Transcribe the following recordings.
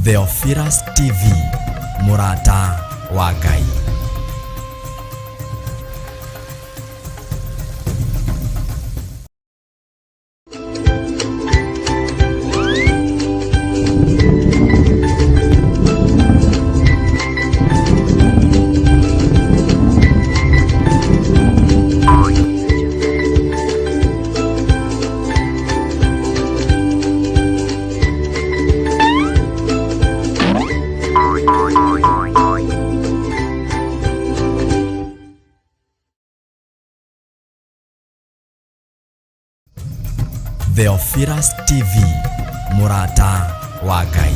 Theophilus TV, MURATA wa Ngai. Theophilus TV, MURATA wa Ngai.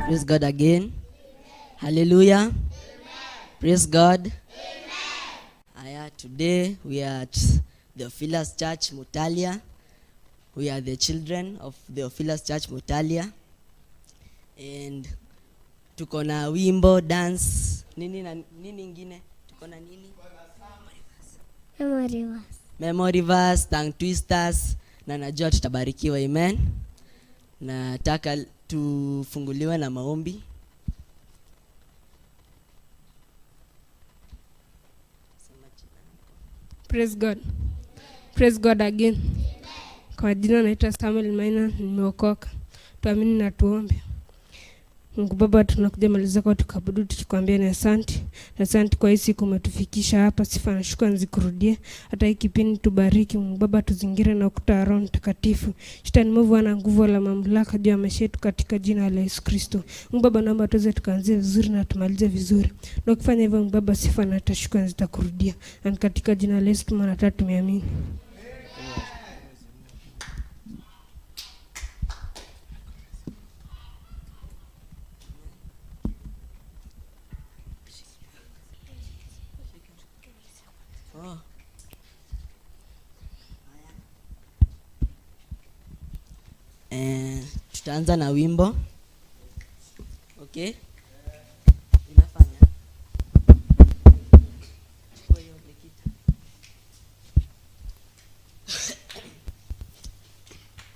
Praise God again. Hallelujah. Praise God. Today we are at the Theophilus Church Mutalia. We are the children of the Theophilus Church Mutalia. And tuko na wimbo, dance, nini ingine? Tuko na nini? Memory verse, tongue twisters, na najua tutabarikiwa, amen. Nataka tufunguliwe na maombi. Praise God. Praise God again. Kwa jina naitwa Samuel Maina, nimeokoka. Tuamini na tuombe. Mungu Baba, tunakuja mbele zako tukabudu tukikwambia ni asante. Asante kwa hii siku umetufikisha hapa, sifa na shukrani zikurudie. Hata hiki kipindi tubariki Mungu Baba, tuzingire na ukuta wa Roho Mtakatifu. Shetani mwovu ana nguvu wala mamlaka juu ya maisha yetu katika jina la Yesu Kristo. Mungu Baba, naomba tuweze tukaanze vizuri na tumalize vizuri. Na ukifanya hivyo Mungu Baba, sifa na shukrani zitakurudia. Na katika jina la Yesu tumeamini. Tutaanza na wimbo. Okay?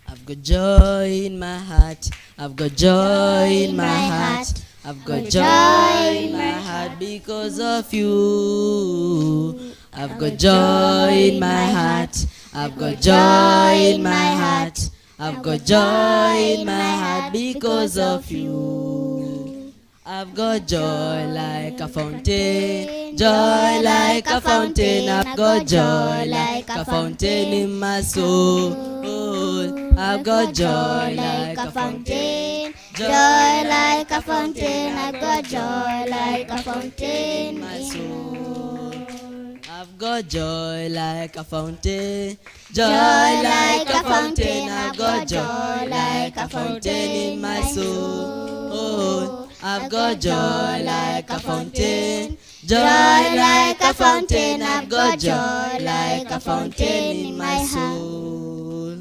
I've got joy in my heart. I've got joy in my heart. I've got joy in my heart because of you. I've got joy in my heart. I've got joy in my heart. I've got joy in my heart because of you. I've got joy like a fountain, joy like a fountain. I've got joy like a fountain in my soul. I've got joy like a fountain, joy like a fountain. I've got joy like a fountain in my soul. I've got joy like a fountain, joy like a fountain. I've got joy like a fountain in my soul. I've got joy like a fountain, joy like a fountain. I've got joy like a fountain in my soul.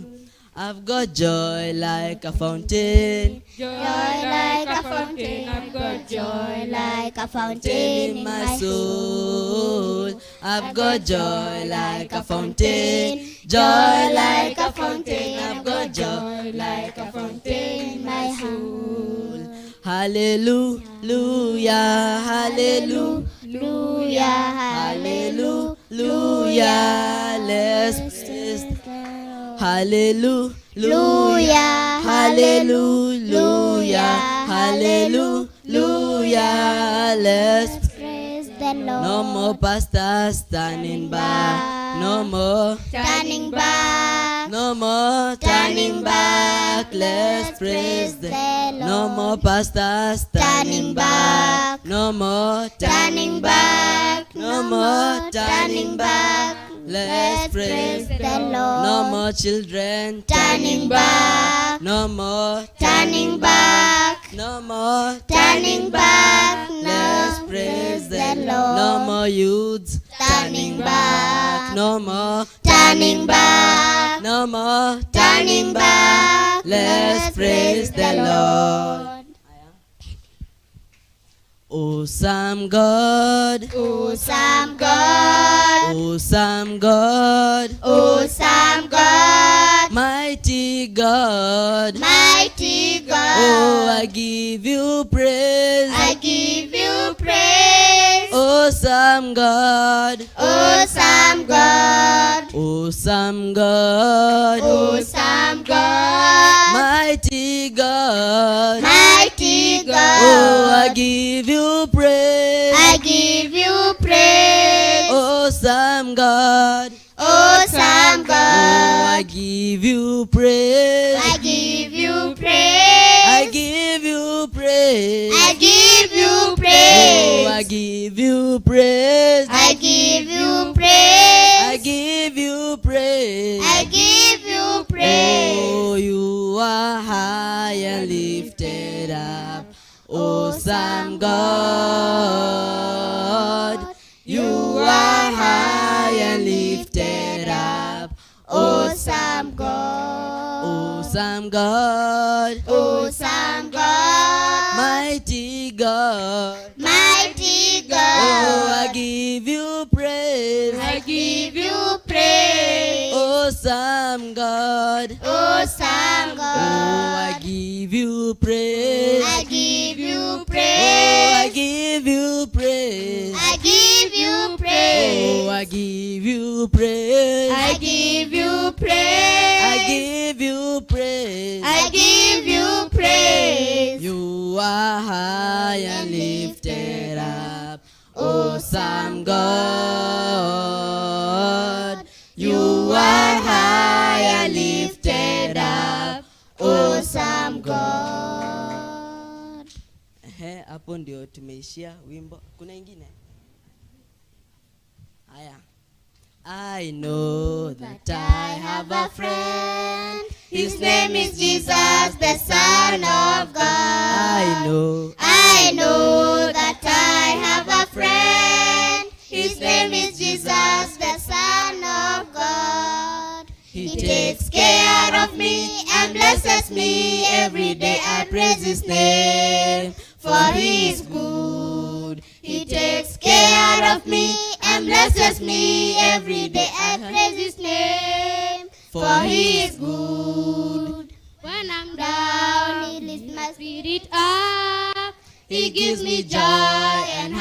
I've got joy like a fountain, joy like a fountain. I've got joy like a fountain in my soul. I've got joy like a fountain, joy like a fountain. I've got joy like a fountain in my soul. Hallelujah, hallelujah, hallelujah. Let's praise. Hallelujah, hallelujah, hallelujah. Let's praise the Lord. No more pastors turning back. No more turning back. No more turning back. Let's praise the Lord. No more pastors turning back. No more turning back. No more turning back. Let's praise the Lord. No more children turning back. No more Turning back. No more Turning back. Let's praise the Lord. No more youths Turning back. No more Turning back. No more Turning back. Let's praise the Lord. Awesome God, Awesome God. awesome God, Awesome God. mighty God. Mighty God. Oh, I give you praise. I give you praise. Awesome God, Awesome God. awesome God, Awesome God. mighty God. Mighty God. Oh, I give you praise. I give you praise. Awesome God. Awesome Oh, I God. give you praise. I give you praise. I give you praise. I give you Oh, praise. I give you praise. I give you praise. I give you praise. I give you praise. Oh, you are high and lifted up. Awesome God. You are high and lifted up. Awesome God. Awesome God. Awesome God. Mighty God. Mighty Oh, I God. give you praise. I give you praise. Awesome God. Awesome Oh, I God. give you praise. I give you Oh, I praise. give you praise. I give you Oh, I praise. give you praise. I give you praise. I give you praise. I give you praise. You are high and lifted up. Awesome God. You are high and lifted up. Awesome God. Hapo ndio tumeishia wimbo. Kuna ingine? Haya. I know that I have a friend. His name is Jesus, the Son of God. I know that I have a friend. His name is Jesus, the Son of God. He takes care of me and blesses me every day. I praise His name, for He is good. He takes care of me and blesses me every day. I praise His name, for He is good. When I'm down, He lifts my spirit up. He gives me joy and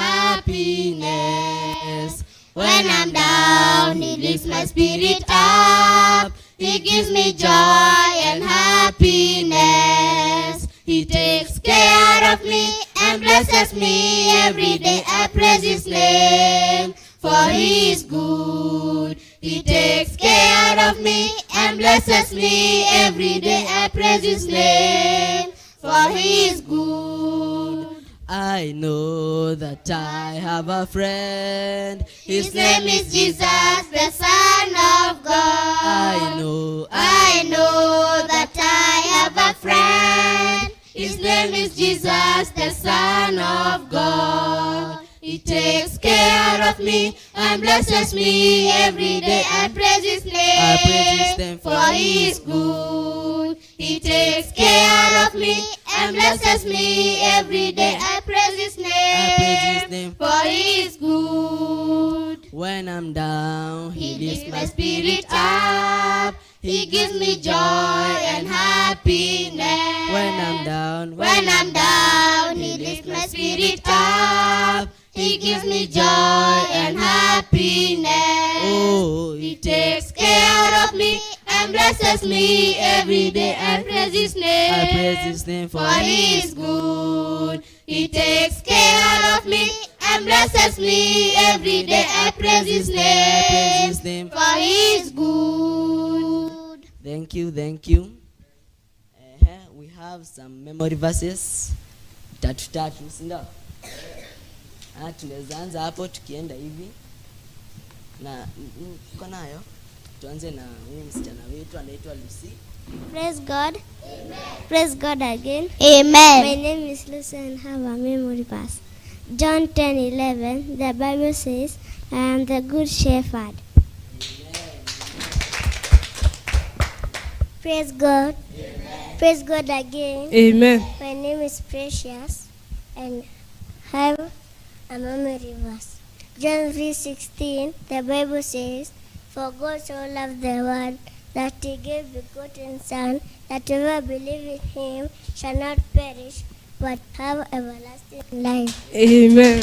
happiness. When I'm down, He lifts my spirit up. He gives me joy and happiness. He takes care of me and blesses me every day. I praise His name, for He is good. He takes care of me and blesses me every day. I praise His name, for He is good. I know that I have a friend. His name is Jesus, the Son of God. I know that I have a friend. His name is Jesus, the Son of God. He takes care of me and blesses me every day. I praise His name, for He is good. He takes care of me and blesses me every day. I praise His name, for He is good. When I'm down, He lifts my spirit up. He gives me joy and happiness. when I'm down, He lifts my spirit up. He gives me joy and happiness. oh, He takes care of me and blesses me every day. I praise His I praise name, His name, for He is good. He takes care of me and blesses me every day. I praise His name, for He is good. Thank you. We have some memory verses. Tatu, si ndio? Tunaweza anza hapo tukienda hivi. na tuko nayo. Tuanze na huyu msichana wetu anaitwa Lucy. Praise God. Amen. Praise God again. Amen. My name is Lucy and have a memory verse. John 10:11, the Bible says, I am the good shepherd. Amen. Praise God. Amen. Praise God again. Amen. My name is Precious and have a memory verse. John 3:16, the Bible says, for God so loved the world that he gave begotten Son, that whoever believes in him shall not perish, but have everlasting life. Amen.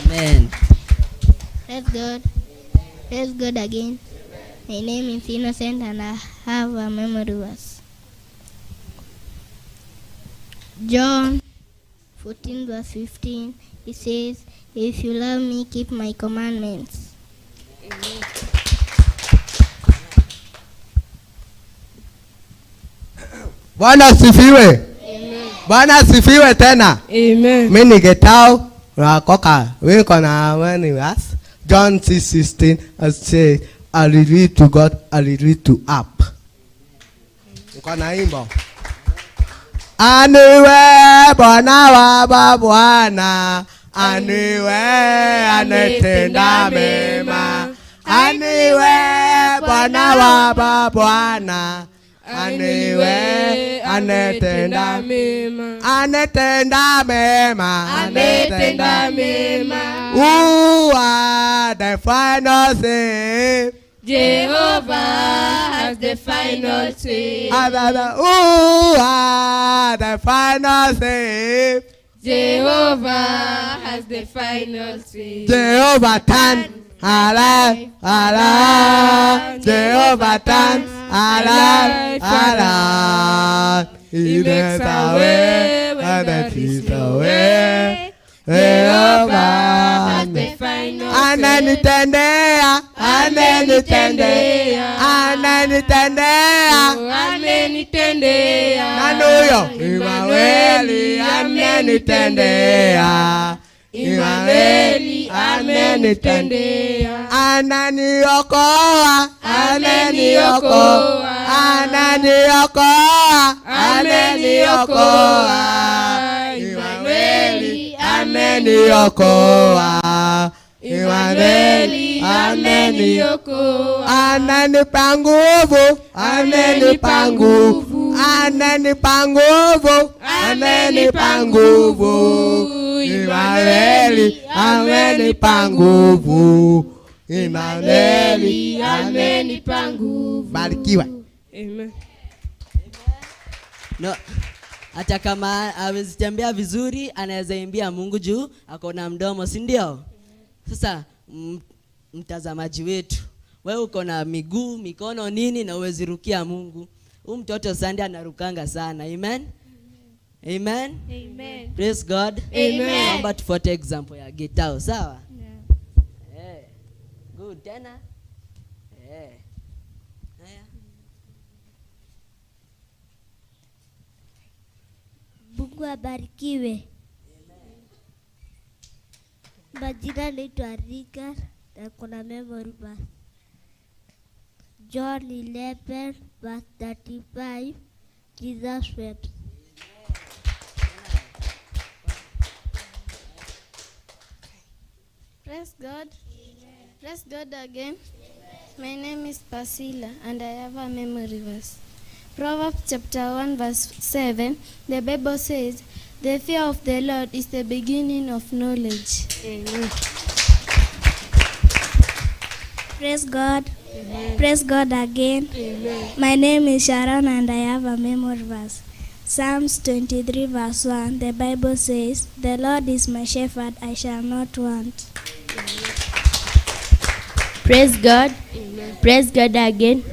Amen. Praise God. Praise God again. My name is Innocent and I have a memory verse. John 14 verse 15, it says, if you love me, keep my commandments. Amen. Bwana asifiwe. Bwana asifiwe tena. Amen. Mimi ningetao rakoka weko na many verse. John 6:16 says, hallelujah to God, hallelujah to up. Uko na imbo. Aniwe Bwana wa Bwana, aniwe anetenda mema. Aniwe Bwana wa Bwana, aniwe anetenda mema. Anetenda mema. Anetenda mema. Who are the final say? Jehovah has the final say. Who are the final say? Jehovah has the final say. Jehovah turn alive, alive. Jehovah turn alive, alive. He makes a way when there is no way. Jehovah has the final say. Ananitendea, ananitendea, ananitendea. Amenitendea. Nanuyo Imaweli amenitendea. Imaweli amenitendea. Ananiokoa, ananiokoa, ananiokoa, ananiokoa. Imaweli ameniokoa. Imaweli ameniokoa. Ananipa nguvu, ananipa nguvu, ananipa nguvu, ananipa nguvu. Imaweli amenipa nguvu. Imaweli amenipa nguvu. Barikiwa. Amen. No, hata kama hawezi tembea vizuri, anaweza imbia Mungu juu ako na mdomo, si ndio? Sasa mtazamaji wetu, wewe uko na miguu, mikono nini na uwezi rukia Mungu. Huyu mtoto Sunday anarukanga sana. Amen. Amen. Amen. Praise God. Amen. Naomba tufuate example ya Gitao, sawa? Yeah. Good tena. Haya. Mungu abarikiwe. Majina naitwa Rika na kuna memory verse. John 11 verse 35, Jesus wept. Praise God. Amen. Praise God again. Amen. My name is Pasila and I have a memory verse. Proverbs chapter 1 verse 7, the Bible says, the fear of the Lord is the beginning of knowledge. Amen. Praise God. Amen. Praise God again. Amen. My name is Sharon and I have a memory verse. Psalms 23 verse 1, the Bible says, the Lord is my shepherd, I shall not want. Praise God. Amen. Praise God again.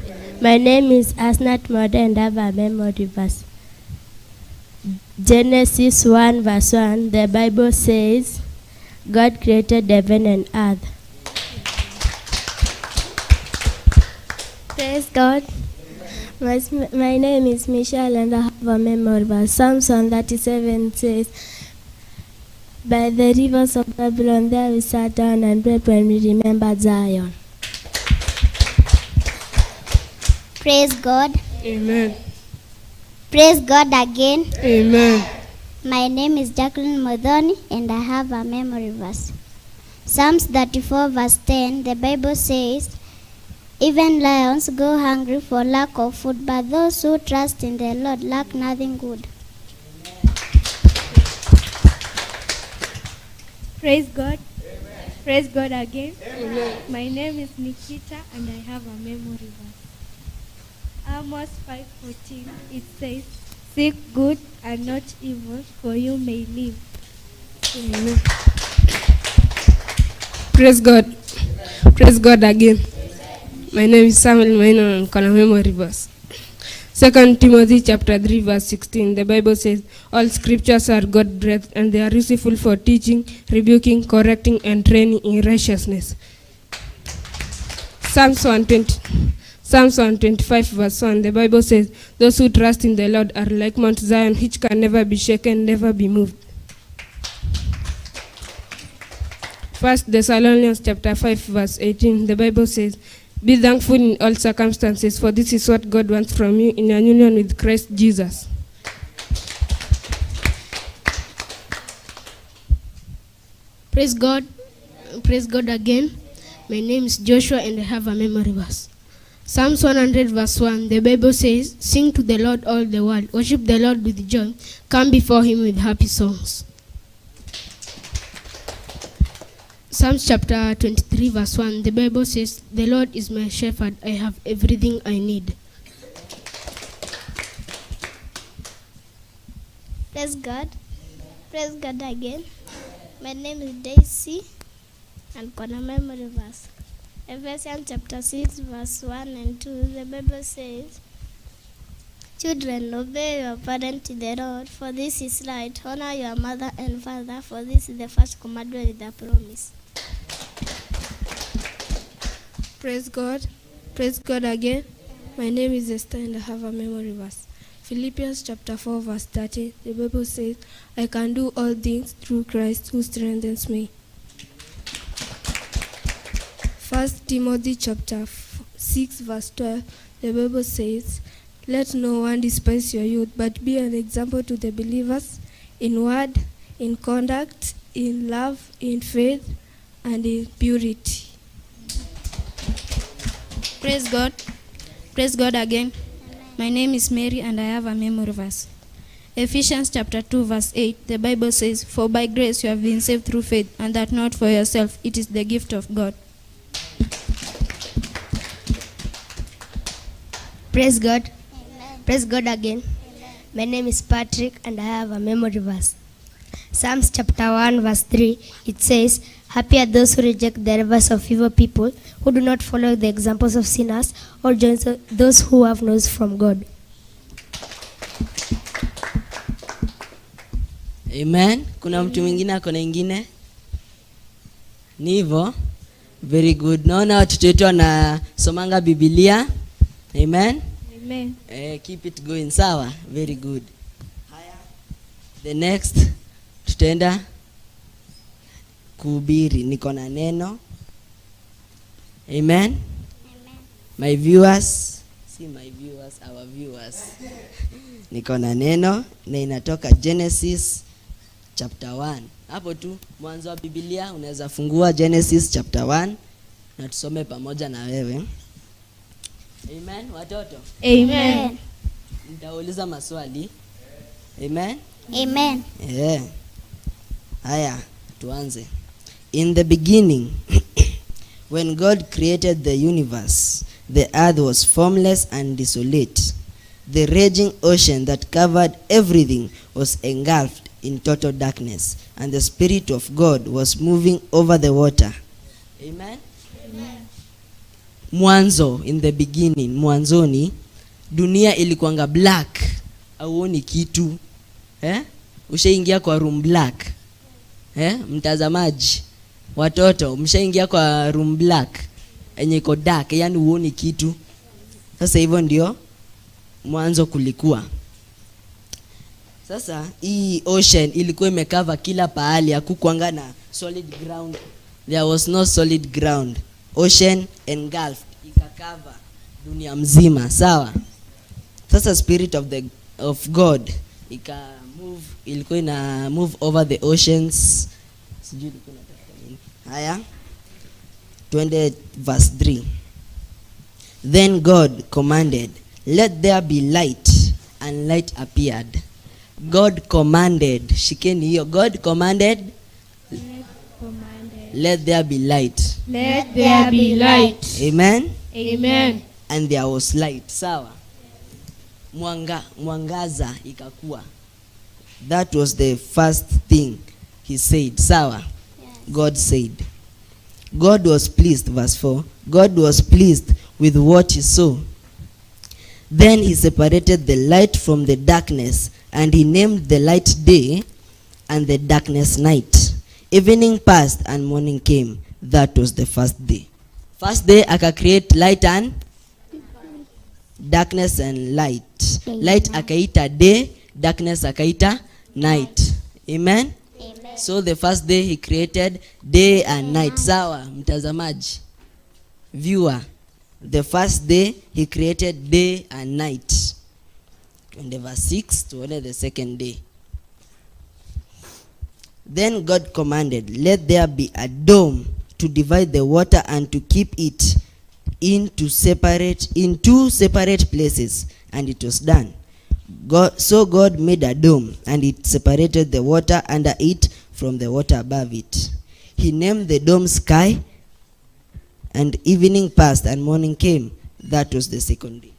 My name is Asnat Mode and I have a memory verse. Genesis 1 verse 1, the Bible says, God created heaven and earth. Praise God. My name is Michelle and I have a memory verse. Psalms 137 says, By the rivers of Babylon there we sat down and wept when we remembered Zion. Praise God. Amen. Praise God again. Amen. My name is Jacqueline Modhoni and I have a memory verse. Psalms 34 verse 10, the Bible says, even lions go hungry for lack of food, but those who trust in the Lord lack nothing good. Praise God. Amen. Praise God again. Amen. My name is Nikita and I have a memory verse. Amos 5:14, it says, seek good and not evil, for you may live. Amen. Praise God. Praise God again. My name is Samuel Maina and Kona memory verse. 2 Timothy chapter 3 verse 16, the Bible says, all scriptures are God-breathed and they are useful for teaching, rebuking, correcting, and training in righteousness. Psalms 125 verse 1, the Bible says, those who trust in the Lord are like Mount Zion, which can never be shaken, never be moved. 1 Thessalonians chapter 5 verse 18, the Bible says, be thankful in all circumstances, for this is what God wants from you in your union with Christ Jesus. Praise God. Praise God again. My name is Joshua and I have a memory verse. Psalms 100 verse 1, the Bible says, sing to the Lord all the world, worship the Lord with joy, come before him with happy songs. Psalms chapter 23 verse 1, the Bible says, the Lord is my shepherd, I have everything I need. Praise God. Praise God again. My name is Daisy and got a memory verse. Ephesians chapter 6 verse 1 and 2, the Bible says, children, obey your parents in the Lord, for this is right. Honor your mother and father, for this is the first commandment with the promise. Praise God. Praise God again. My name is Esther and I have a memory verse. Philippians chapter 4 verse 30, the Bible says, I can do all things through Christ who strengthens me. 1 Timothy chapter 6 verse 12, the Bible says, let no one despise your youth, but be an example to the believers in word, in conduct, in love, in faith, and in purity. Praise God. Praise God again. My name is Mary and I have a memory verse. Ephesians chapter 2 verse 8, the Bible says, for by grace you have been saved through faith, and that not for yourself, it is the gift of God. Praise God. Amen. Praise God again. Amen. My name is Patrick and I have a memory verse. Psalms chapter 1 verse 3, it says, happy are those who reject the advice of evil people, who do not follow the examples of sinners, or join those who have knowledge from God. Amen. Kuna mtu mwingine ako na ingine? Ni hivyo? Very good. Naona watoto wetu wanasomanga Biblia. Amen. Amen. Keep it going. Sawa. Very good. Haya. The next tutaenda kuhubiri. Niko na neno. Amen. Amen. My viewers, see my viewers, our viewers. Niko na neno na inatoka Genesis chapter 1. Hapo tu mwanzo wa Biblia unaweza fungua Genesis chapter 1 na tusome pamoja na wewe. Amen, watoto. Amen. Nitauliza maswali. Amen. Amen. Yeah. Haya, tuanze. In the beginning, when God created the universe, the earth was formless and desolate. The raging ocean that covered everything was engulfed in total darkness, and the Spirit of God was moving over the water. Amen. Amen. Mwanzo, in the beginning, mwanzoni, dunia ilikuanga black. Auoni kitu. Ushaingia kwa room black. Mtazamaji, watoto, mshaingia kwa room black yenye iko dark, yani uoni kitu. Sasa hivyo ndio mwanzo kulikuwa. Sasa hii ocean ilikuwa imekava kila pahali, hakukuanga na solid ground. There was no solid ground. Ocean engulfed, ikakava dunia mzima, sawa? Sasa spirit of God ilikuwa ina move over the oceans. Sijui ilikuwa inataka nini. Haya, twende verse 3. Then God commanded, let there be light, and light appeared. God commanded, shikeni hiyo. God commanded, let there be light. Let there be light. Amen. Amen. And there was light. Sawa. Mwangaza ikakuwa. That was the first thing he said. Sawa. Yes. God said. God was pleased, verse 4. God was pleased with what he saw. Then he separated the light from the darkness, and he named the light day and the darkness night. Evening passed and morning came. That was the first day. First day aka create light and darkness and light. Light akaita day, darkness akaita night. Amen? Amen. So the first day he created day and night. Sawa mtazamaji, viewer, the first day he created day and night. And verse 6 to the second day. Then God commanded, let there be a dome to divide the water and to keep it in two separate places, and it was done. So God made a dome, and it separated the water under it from the water above it. He named the dome sky, and evening passed and morning came. That was the second day.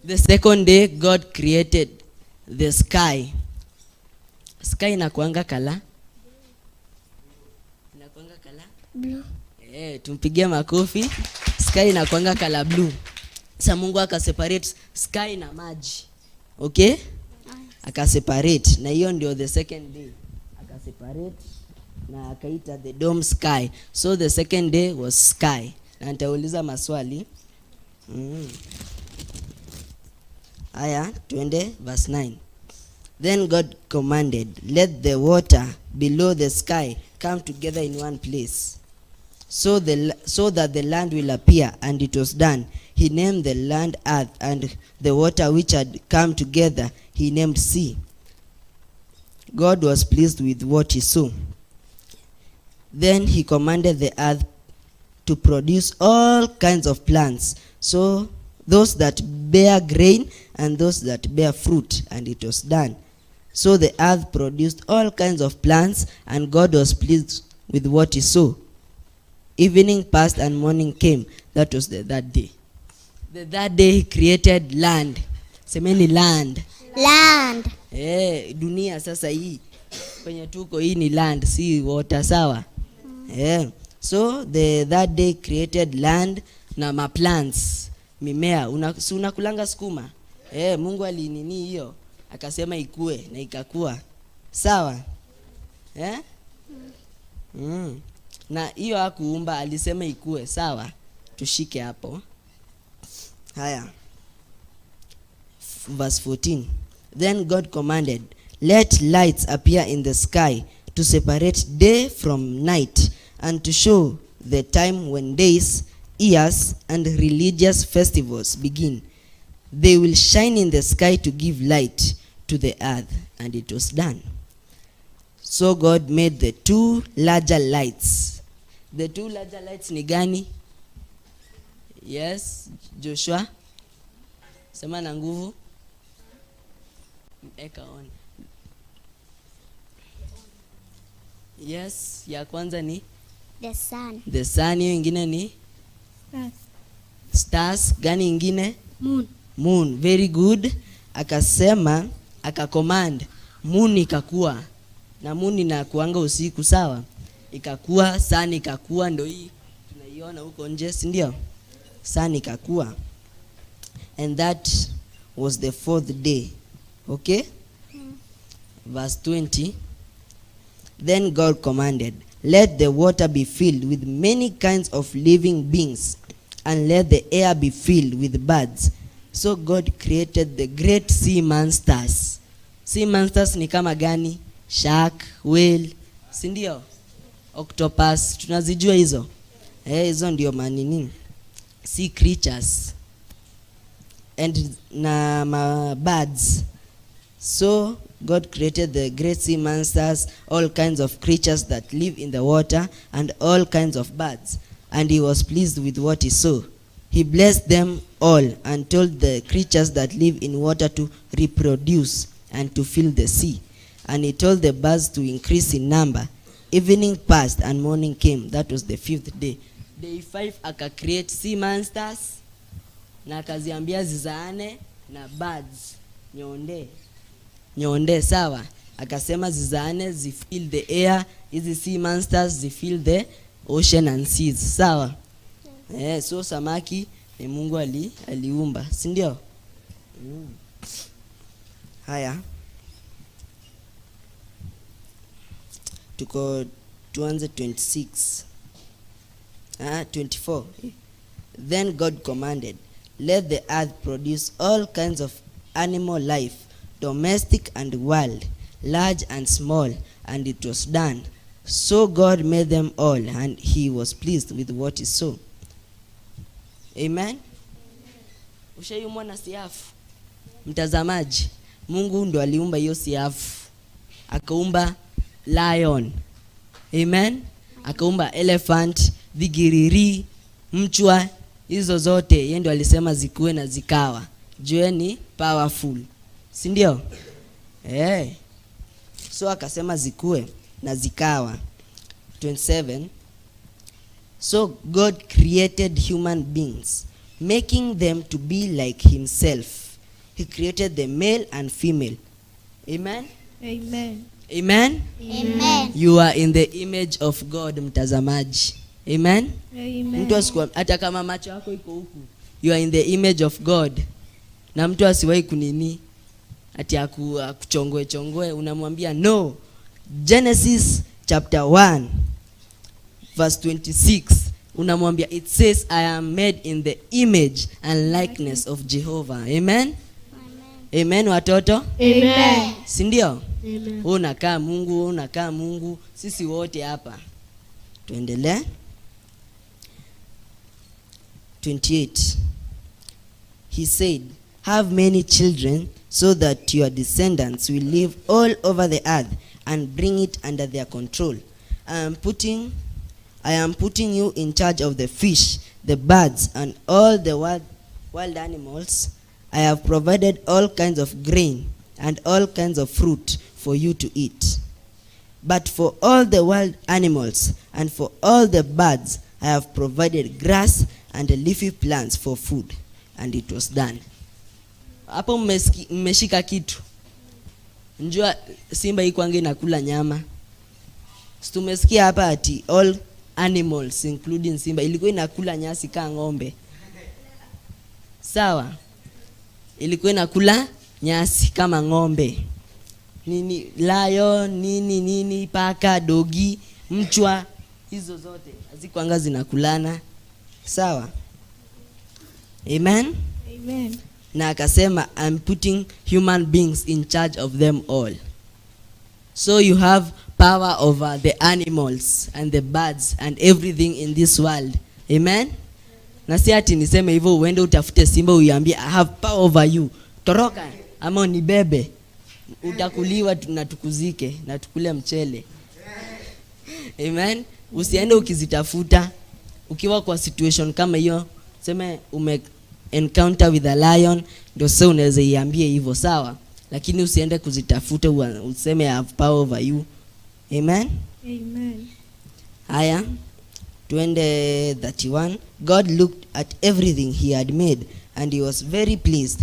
The second day God created the sky. Sky inakuanga kala? Inakuanga kala? Blue. Tumpigia makofi. Sky inakuanga kala blue. Sasa Mungu akaseparate sky na maji. Okay? Akaseparate. Na hiyo ndio the second day. Akaseparate na akaita the dome sky. So the second day was sky. Na nitauliza maswali. Aya, twende verse 9. Then God commanded, let the water below the sky come together in one place, so that the land will appear, and it was done. He named the land earth, and the water which had come together he named sea. God was pleased with what he saw. Then he commanded the earth to produce all kinds of plants, so those that bear grain and those that bear fruit, and it was done. So the earth produced all kinds of plants, and God was pleased with what he saw. Evening passed and morning came. That was the third day. The third day he created land. Semeni land. Land. Dunia sasa hii kwenye tuko hii ni land, si water, sawa? So the third day created land na ma plants, mimea. Unakulanga sukuma? Mungu alinini hiyo, akasema ikue na ikakua. Sawa? Na hiyo hakuumba, alisema ikue. Sawa? Tushike hapo. Haya. Verse 14. Then God commanded, let lights appear in the sky to separate day from night, and to show the time when days, years, and religious festivals begin. They will shine in the sky to give light to the earth. And it was done. So God made the two larger lights. The two larger lights ni gani? Yes, Joshua. Sema na nguvu. Eka on. Yes, ya kwanza ni the sun. The sun. Hiyo ingine ni stars. Gani ingine? Moon. Moon. Very good. Akasema, akacommand moon ikakua. Na moon inakuanga usiku, sawa? Ikakua, sun ikakua, ndio hii tunaiona huko nje, si ndio? Sun ikakua. And that was the fourth day. Okay? Verse 20. Then God commanded, let the water be filled with many kinds of living beings, and let the air be filled with birds. So God created the great sea monsters. Sea monsters ni kama gani? Shark, whale, si ndio? Octopus, tunazijua hizo. Hizo ndio manini, sea creatures and na birds. So God created the great sea monsters, all kinds of creatures that live in the water, and all kinds of birds. And he was pleased with what he saw. He blessed them all and told the creatures that live in water to reproduce and to fill the sea. And he told the birds to increase in number. Evening passed and morning came. That was the 5th day. Day 5 aka-create sea monsters na akaziambia zizaane na birds. Nyonde, sawa. Akasema zizaane zifill the air. Hizi sea monsters zifill the ocean and seas, sawa. So samaki ni Mungu aliumba, si ndio? Haya, tuanze 24. Then God commanded, let the earth produce all kinds of animal life, domestic and wild, large and small, and it was done. So God made them all, and he was pleased with what he saw. Amen. Ushaiumwa siafu? Mtazamaji, Mungu ndo aliumba hiyo siafu. Akaumba lion. Amen. Akaumba elephant, vigiriri, mchwa, hizo zote yeye ndo alisema zikuwe na zikawa. Jue ni powerful, si ndio? So akasema zikuwe na zikawa. 27. So God created human beings, making them to be like himself. He created the male and female. Amen. Amen. Amen. Amen. You are in the image of God, mtazamaji. Amen. Amen. Mtu asikwambie hata kama macho yako iko huku, you are in the image of God. Na mtu asiwahi kunini ati akuchongoe, unamwambia no. Genesis chapter 1 verse 26, unamwambia it says I am made in the image and likeness of Jehovah. Amen. Amen watoto. Amen. Si ndio? Amen. Unakaa Mungu, sisi wote hapa. Tuendelee. 28. He said, have many children so that your descendants will live all over the earth and bring it under their control. I am putting you in charge of the fish, the birds, and all the wild animals. I have provided all kinds of grain and all kinds of fruit for you to eat. But for all the wild animals and for all the birds, I have provided grass and leafy plants for food. And it was done. Hapo mmeshika kitu. Njua simba ikwange nakula nyama. Tumesikia hapa ati all animals including simba ilikuwa inakula nyasi kama ng'ombe. Sawa? Ilikuwa inakula nyasi kama ng'ombe. Nini lion, nini paka, dogi, mchwa, hizo zote hazikuanga zinakulana. Sawa? Amen. Amen. Na akasema I'm putting human beings in charge of them all. So you have power over the animals and the birds and everything in this world. Amen. Na si ati niseme hivyo uende utafute simba uiambie I have power over you. Toroka ama unibebe. Utakuliwa na tukuzike na tukule mchele. Amen. Usiende ukizitafuta. Ukiwa kwa situation kama hiyo, sema encounter with a lion, ndio sasa unaweza iambie hivyo, sawa? Lakini usiende kuzitafuta useme I have power over you. Amen. Amen. Haya, tuende 31. God looked at everything he had made and he was very pleased.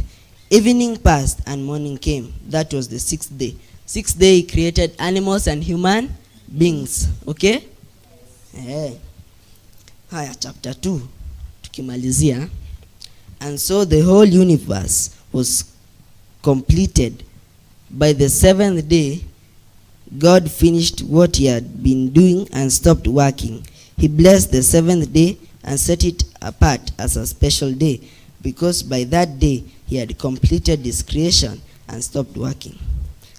Evening passed and morning came. That was the 6th day. 6th day he created animals and human beings. Okay? Haya, chapter 2 tukimalizia. And so the whole universe was completed. By the 7th day, God finished what he had been doing and stopped working. He blessed the 7th day and set it apart as a special day, because by that day he had completed his creation and stopped working.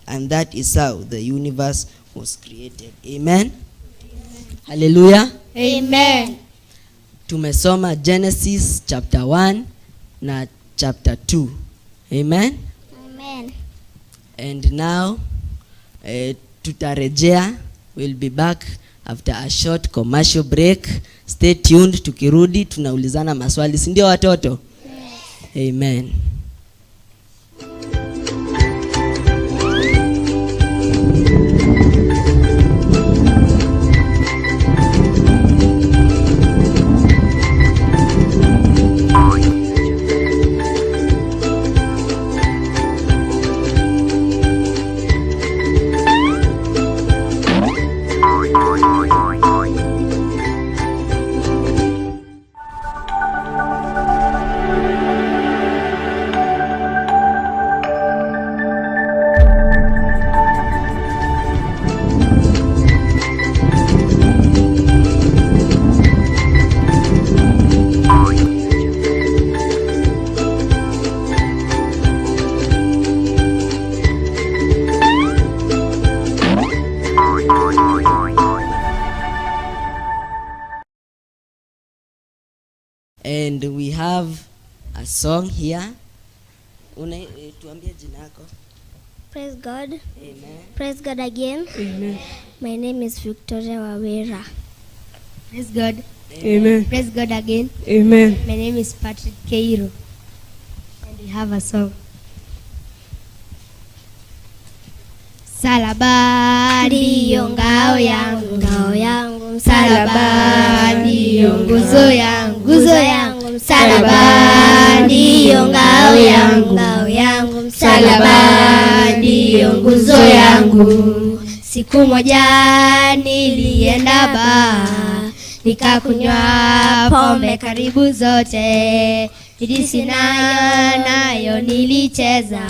And that is how the universe was created. Amen. Hallelujah. Amen. Tumesoma Genesis chapter 1 na chapter 2. Amen. Amen. And now tutarejea. We'll be back after a short commercial break. Stay tuned. Tukirudi tunaulizana maswali, si ndio watoto? Yes. Amen. And we have a song here. Tuambie jina yako. Praise God. Amen. Praise God again. Amen. My name is Victoria Wawera. Praise God. Amen. Praise God again. Amen. My name is Patrick Keiro. And we have a song. Msalaba ndiyo ngao yangu, Ngao yangu, msalaba ndiyo nguzo yangu, nguzo yangu, msalaba ndiyo ngao yangu, ngao yangu, msalaba ndiyo nguzo yangu. Siku moja nilienda baa, nikakunywa pombe karibu zote, hidisi nayo nilicheza,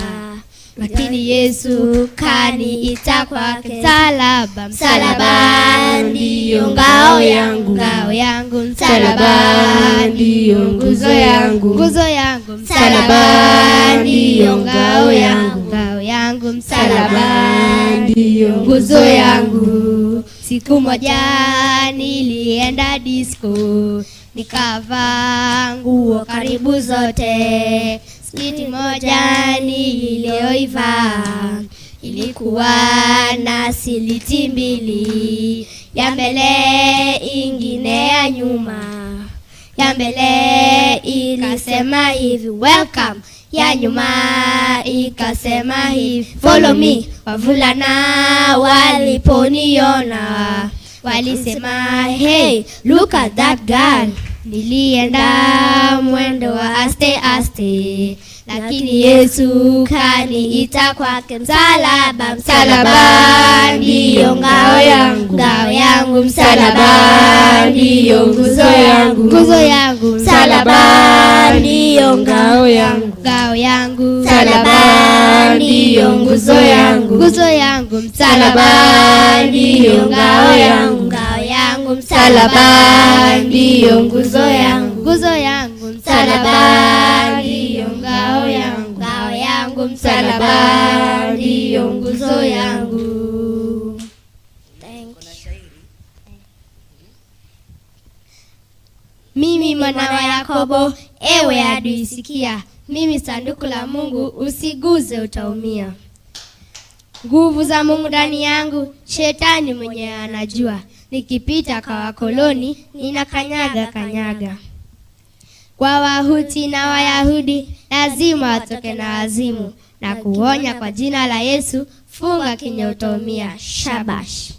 lakini Yesu kaniita kwake. Msalaba, msalaba ndiyo ngao yangu, ngao yangu, msalaba ndiyo nguzo yangu, nguzo yangu, msalaba ndiyo ngao yangu, ngao yangu, msalaba ndiyo nguzo yangu. Siku moja nilienda disco, nikavaa nguo karibu zote, skiti moja niliyoivaa ilikuwa na siliti mbili, ya mbele ingine ya nyuma. Ya mbele ilisema hivi welcome, ya nyuma ikasema hivi follow me. Wavulana waliponiona walisema hey, look at that girl. Nilienda mwendo wa aste aste, lakini Yesu kaniita kwake. Msalaba, msalaba ndiyo ngao yangu, ngao yangu, msalaba ndiyo nguzo yangu, nguzo yangu, msalaba ndiyo ngao yangu, ngao yangu, msalaba ndiyo nguzo yangu, nguzo yangu, msalaba ndiyo ngao yangu, ngao yangu, msalaba ndiyo nguzo yangu, nguzo yangu, msalaba ndiyo ngao yangu, ngao yangu, msalaba ndiyo nguzo yangu. Mimi mwana wa Yakobo, ewe adui sikia, mimi sanduku la Mungu, usiguze utaumia. Nguvu za Mungu ndani yangu, shetani mwenye anajua, nikipita kwa wakoloni ninakanyaga kanyaga. Kwa Wahuti na Wayahudi lazima watoke na wazimu, na kuonya kwa jina la Yesu, funga kinywa utaumia. Shabash.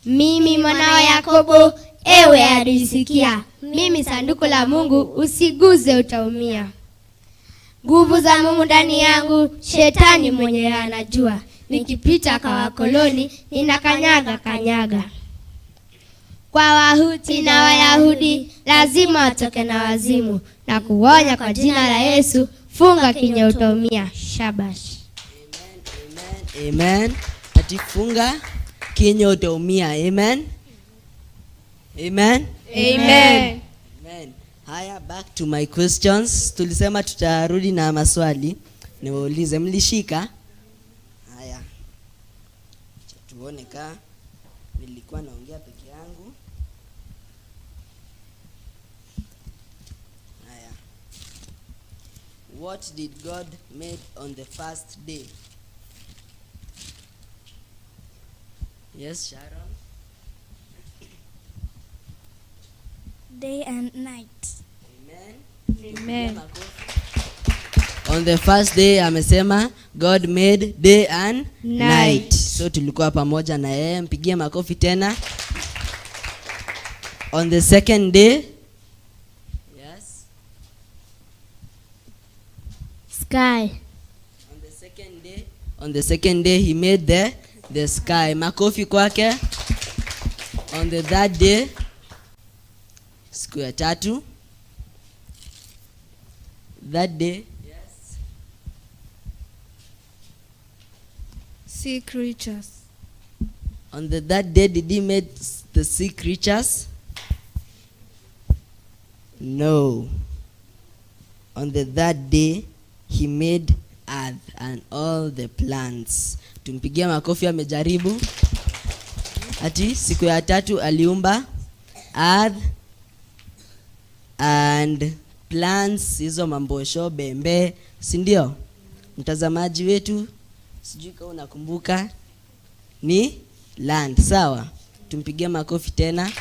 Mimi mwana wa Yakobo, ewe adui sikia, mimi sanduku la Mungu, usiguze utaumia. Nguvu za Mungu ndani yangu, shetani mwenye anajua, nikipita kwa wakoloni ninakanyaga kanyaga. Kwa Wahuti na Wayahudi lazima watoke na wazimu, na kuonya kwa jina la Yesu, funga kinywa utaumia. Shabash. Amen. Amen. Atifunga kinywa utaumia. Amen. Amen. Amen. Amen. Haya, back to my questions. Tulisema tutarudi na maswali. Niwaulize, mlishika? Haya. Tuone ka nilikuwa naongea peke yangu. Haya. What did God made on the first day? Yes, Sharon. Day and night. Amen. Amen. On the first day amesema God made day and night. So tulikuwa pamoja na yeye, mpigie makofi tena. On the second day, yes, Sky. on the second day he made the sky. Makofi kwake. On the third day, siku ya tatu, that day, yes, Sea creatures. on the third day did he made the sea creatures? No. On the third day he made earth and all the plants. Tumpigia makofi, amejaribu. Ati siku ya tatu aliumba earth and plants, hizo mambosho, bembe, si ndio? Mtazamaji wetu, sijui kama unakumbuka, ni land, sawa? Tumpigie makofi tena.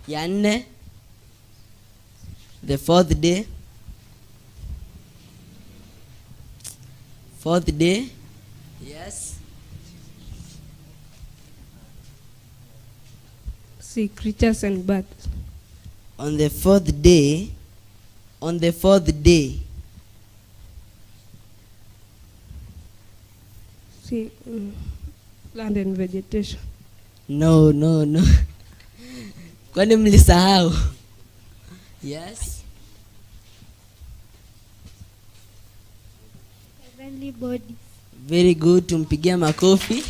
Ya nne, the fourth day. Fourth day, yes, Sea creatures and birds. on the fourth day, Sea, land and vegetation. no. Kwani mlisahau? Yes, Heavenly body. very good, tumpigie makofi.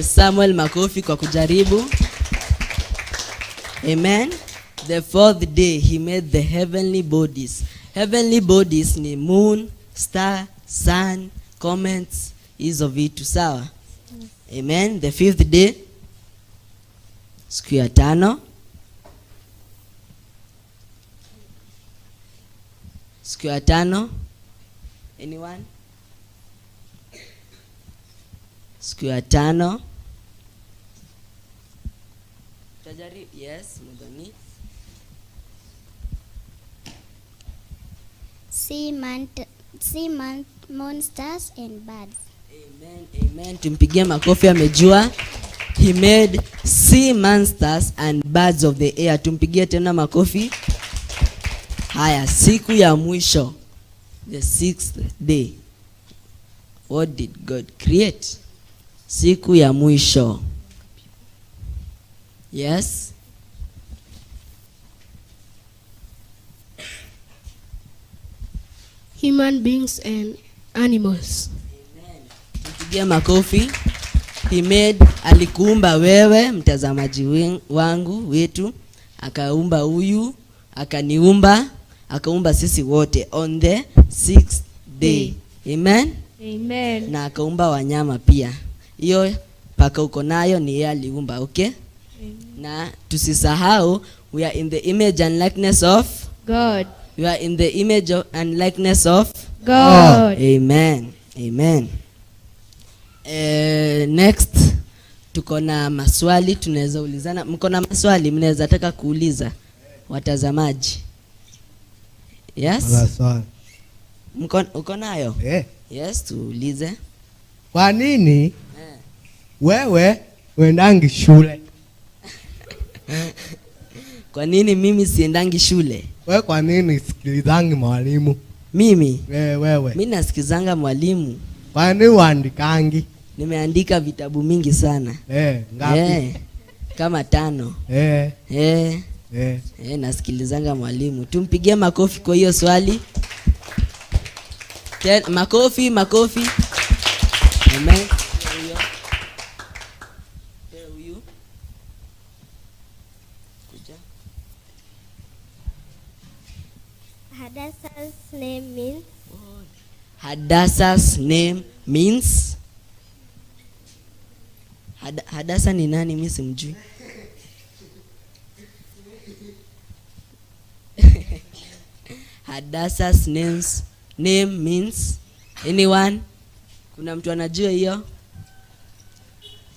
Samuel makofi kwa kujaribu. Amen. The fourth day he made the heavenly bodies. Heavenly bodies ni moon, star, sun, comets, hizo vitu, sawa? Amen. The fifth day, siku ya tano. Siku ya tano. Anyone? Siku ya tano. Tajari, yes, Mudhoni. Monsters and birds. Amen. Tumpigie makofi, amejua. He made sea monsters and birds of the air. Tumpigie tena makofi. Haya, siku ya mwisho, the sixth day. What did God create? Siku ya mwisho. Yes. Human beings and animals. Pigia makofi. He made, alikuumba wewe mtazamaji wangu wetu, akaumba huyu, akaniumba, akaumba sisi wote on the sixth day. Amen. Amen. Na akaumba wanyama pia. Hiyo paka uko nayo ni yeye aliumba, okay? Amen. Na tusisahau, we are in the image and likeness of God. We are in the image and likeness of God. Amen. Amen. Next tuko na maswali tunaweza ulizana. Mko na maswali mnaweza taka kuuliza watazamaji? Yes? Maswali. Uko nayo? Yes, tuulize. Kwa nini wewe uendangi shule? Kwa nini mimi siendangi shule? Wewe kwa nini sikilizangi mwalimu? Mimi? Wewe. Mimi nasikizanga mwalimu. Kwa nini uandikangi? Nimeandika vitabu mingi sana. Ngapi? Kama 5. Nasikilizanga mwalimu. Tumpigie makofi kwa hiyo swali. Makofi. Amen. name means? Hadassah's name means? Hadassah ni nani? Mimi simjui. Hadassah's name means? Anyone? Kuna mtu anajua hiyo?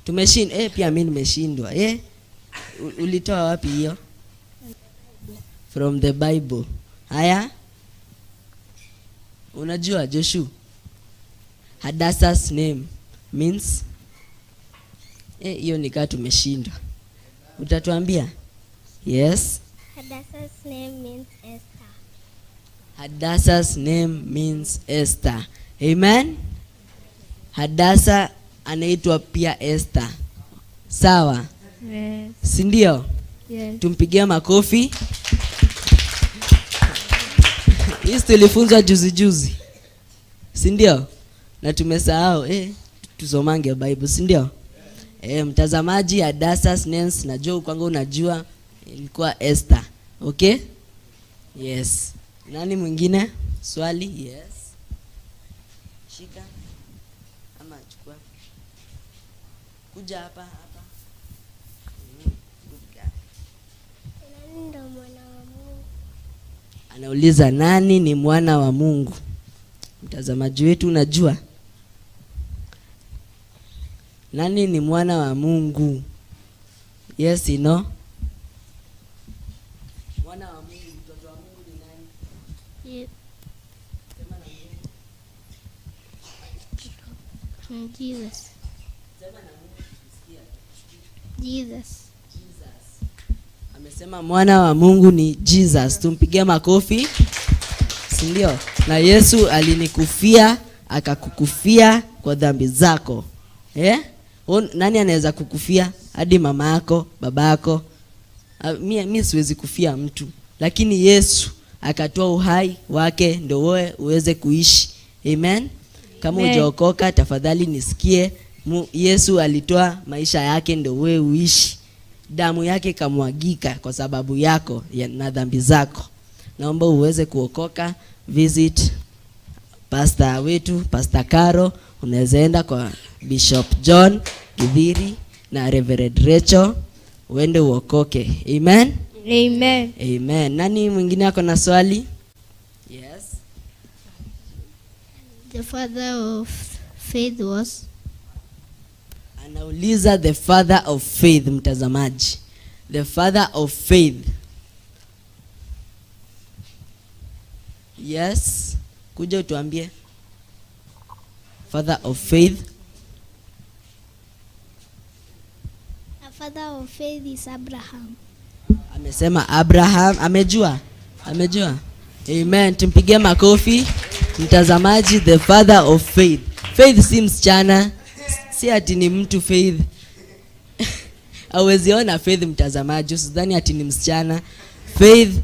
Tumeshinda. Pia mimi nimeshindwa. Ulitoa wapi hiyo? From the Bible. Haya? Unajua Joshua? Hadassah's name means? Hiyo nikaa tumeshindwa. Utatuambia? Yes. Hadassah's name means Esther. Hadassah's name means Esther. Amen. Hadassah anaitwa pia Esther. Sawa? Yes. Si ndio? Yes. Tumpigie makofi. Hii tulifunzwa juzi. Si ndio? Na tumesahau tusomange Bible, si ndio? Mtazamaji, Hadassah's names najua kwangu unajua ilikuwa Esther. Okay? Yes. Nani mwingine? Swali? Yes. Shika. Ama chukua. Kuja hapa. Nani ndo mwana wa Mungu? Anauliza nani ni mwana wa Mungu? Mtazamaji wetu unajua? Nani ni mwana wa Mungu? Yes, no? Mwana wa Mungu, mtoto wa Mungu ni nani? Yes. Sema na Mungu. Jesus. Sema na Mungu tusikia. Jesus. Amesema mwana wa Mungu ni Jesus. Tumpigie makofi. Si ndio? Na Yesu alinikufia, akakukufia kwa dhambi zako. Nani anaweza kukufia? Hadi mama yako, baba yako. Mimi siwezi kufia mtu, lakini Yesu akatoa uhai wake ndio wewe uweze kuishi. Amen. Kama hujaokoka tafadhali nisikie. Yesu alitoa maisha yake ndio wewe uishi. Damu yake kamwagika kwa sababu yako na dhambi zako. Naomba uweze kuokoka. Visit pastor wetu, Pastor Caro. Unaweza enda kwa Bishop John Githiri na Reverend Rachel, uende uokoke. Amen. Amen. Amen. Nani mwingine ako na swali? Yes. The father of faith was? Anauliza the father of faith, mtazamaji. The father of faith. Yes. Kuja utuambie. Father of faith. The father of faith is Abraham. Amesema Abraham. Amejua? Amen. Tumpigie makofi. Mtazamaji, the father of faith. Faith si msichana. Si ati ni mtu faith. Hawezi ona faith mtazamaji. Usidhani ati ni msichana. Faith,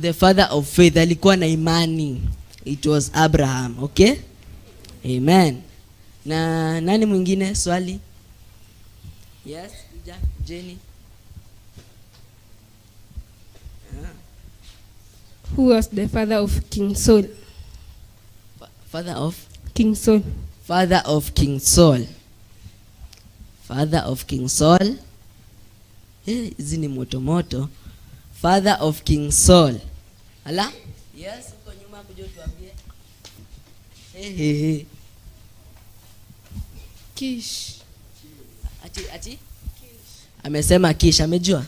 the father of faith, alikuwa na imani. It was Abraham. Okay? Amen. Na nani mwingine swali? Yes, Jenny. Who was the father of King Saul? Father of King Saul. Father of King Saul. Father of King Saul. Hizi ni moto. Father of King Saul. Ala? Yes, uko nyuma kuja tuambie. Kish. Ati? Kish. Amesema Kish, amejua?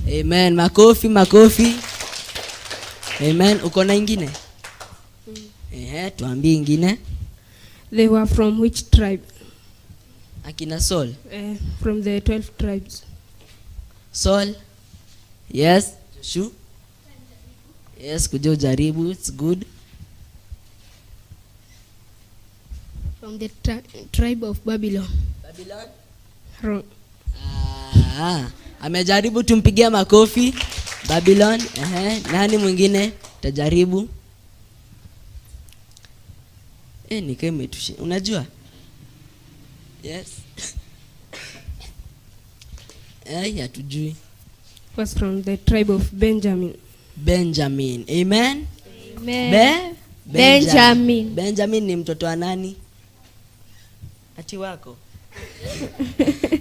Amen. Makofi. Amen. Uko na ingine? Tuambie ingine. They were from which tribe? Akina Saul. From the 12 tribes. Saul. Yes. Joshua. Yes, kuja ujaribu. It's good. From the tribe of Babylon. Babylon? Wrong. Amejaribu, tumpigia makofi. Babylon. Nani mwingine tajaribu? Nikaa imetushi. Unajua? Yes. Hatujui. Was from the tribe of Benjamin. Benjamin. Amen. Amen. Benjamin. Benjamin ni mtoto wa nani? Ati wako?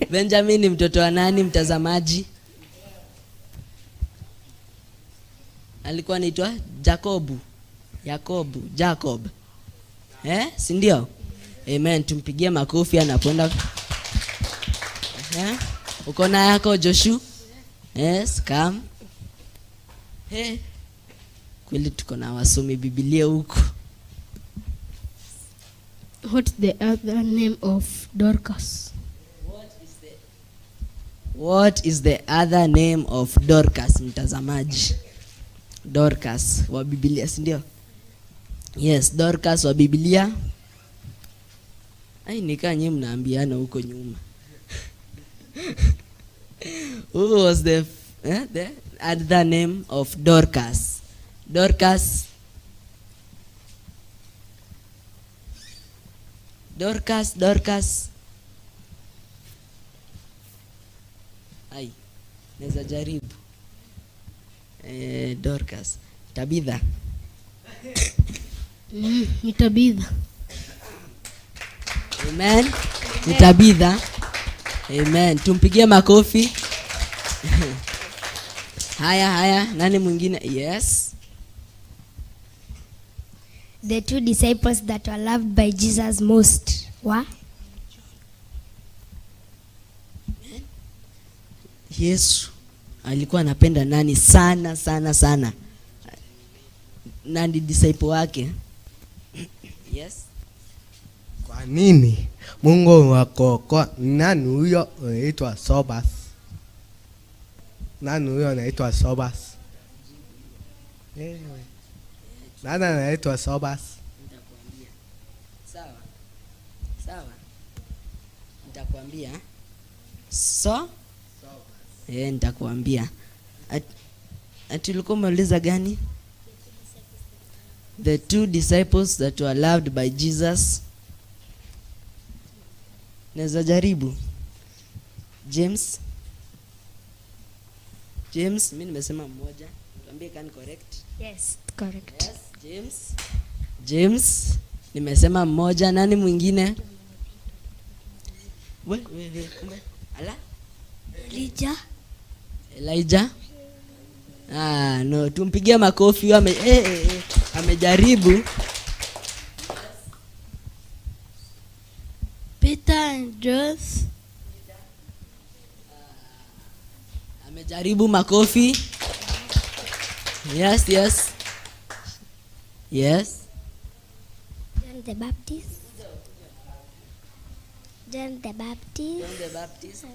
Benjamin ni mtoto wa nani mtazamaji? Alikuwa anaitwa Jacob. Si ndio? Amen, tumpigie makofi anapoenda. Uko na yako Joshua? Yes, come. Kweli tuko na wasomi Biblia huko. What's the other name of Dorcas? What is the other name of Dorcas mtazamaji? Dorcas wa Biblia, si ndio? Yes, Dorcas wa Biblia. Nikaa nyinyi mnaambiana huko nyuma. Who was the other name of Dorcas? Dorcas. Naweza jaribu. Dorcas. Tabitha. Ni Tabitha. Amen. Ni Tabitha. Amen. Tumpigie makofi. Haya, nani mwingine? Yes. The 2 disciples that were loved by Jesus most were? Yesu alikuwa anapenda nani sana? Nani disciple wake? Yes. Kwa nini Mungu wako nani huyo anaitwa Sobas? Nani huyo anaitwa Sobas? Nani anaitwa Sobas? Nitakwambia. Sawa. Nitakwambia. Nitakwambia. Ati ulikuwa umeuliza gani? The 2 disciples that were loved by Jesus. Naweza jaribu. James, mimi nimesema mmoja. Tuambie kani correct? Yes, correct. Yes, James. Nimesema mmoja. Nani mwingine? Kumbe. Ala? Elijah. No, tumpigie makofi. Amejaribu. Peter and John. Amejaribu, makofi. Yes. John the Baptist.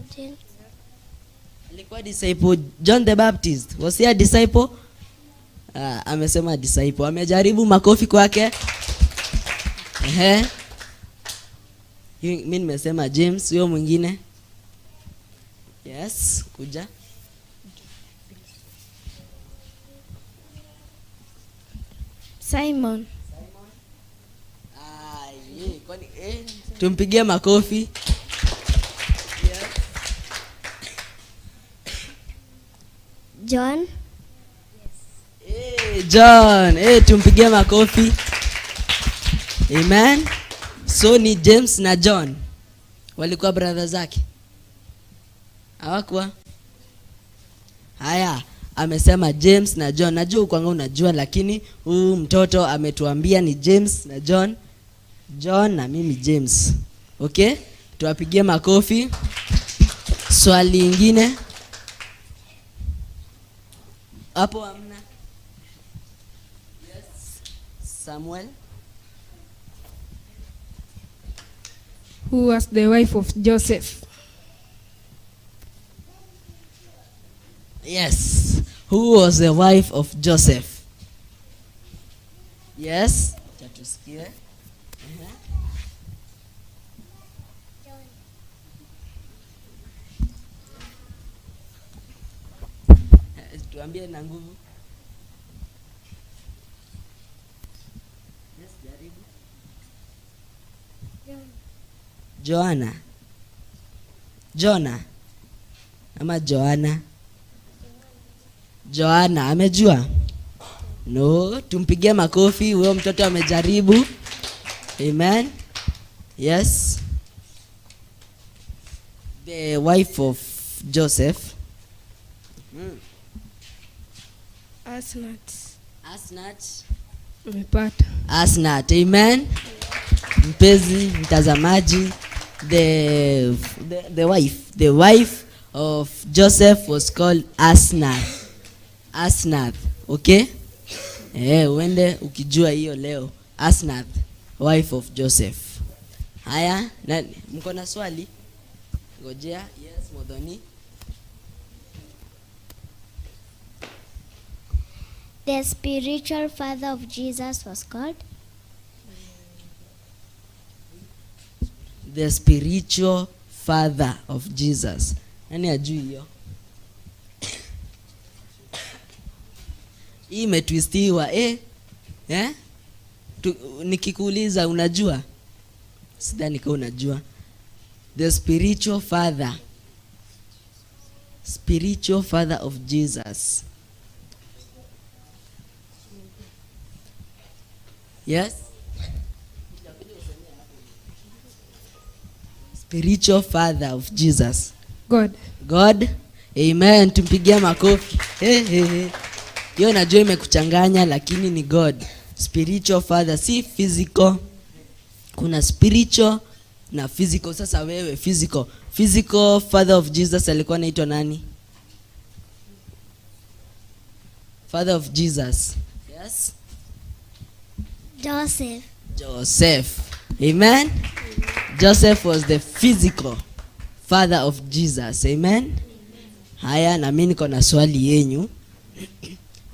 Alikuwa disciple John the Baptist. Was he a disciple? Amesema disciple. Amejaribu, makofi kwake. Mimi nimesema James, huyo mwingine. Yes, kuja. Simon. Tumpigie makofi. John. John. Tumpigie makofi. Amen. So ni James na John. Walikuwa brother zake? Hawakuwa? Haya, amesema James na John. Najua kwanga unajua, lakini huyu mtoto ametuambia ni James na John. John na mimi James. Okay? Tuwapigie makofi. Swali lingine. Hapo hamna? Yes. Samuel. Who was the wife of Joseph? Yes. Who was the wife of Joseph? Yes. Chatusikie. Tuambie na nguvu. Yes, jaribu. Jona ama Joana? Joana, amejua? No, tumpigie makofi, huyo mtoto amejaribu. Amen. Yes. The wife of Joseph. Asnat. Umepata. Asnat. Amen. Mpenzi mtazamaji, the wife of Joseph was called Asnath. Okay? Uende ukijua hiyo leo. Asnath, wife of Joseph. Haya, mko na swali? Ngojea. Yes, Modoni. The spiritual father of Jesus was called? The spiritual father of Jesus. Nani ajui hiyo? Hii imetwistiwa nikikuuliza unajua? Sidhani kama unajua. The spiritual father of Jesus. Yes? Spiritual father of Jesus. God. Amen. Tumpigia makofi. Hiyo najua imekuchanganya lakini ni God. Spiritual father, si physical. Kuna spiritual na physical. Sasa wewe physical father of Jesus alikuwa anaitwa nani? Father of Jesus. Yes? Joseph. Amen. Joseph was the physical father of Jesus. Amen. Haya, na mimi niko na swali yenyu.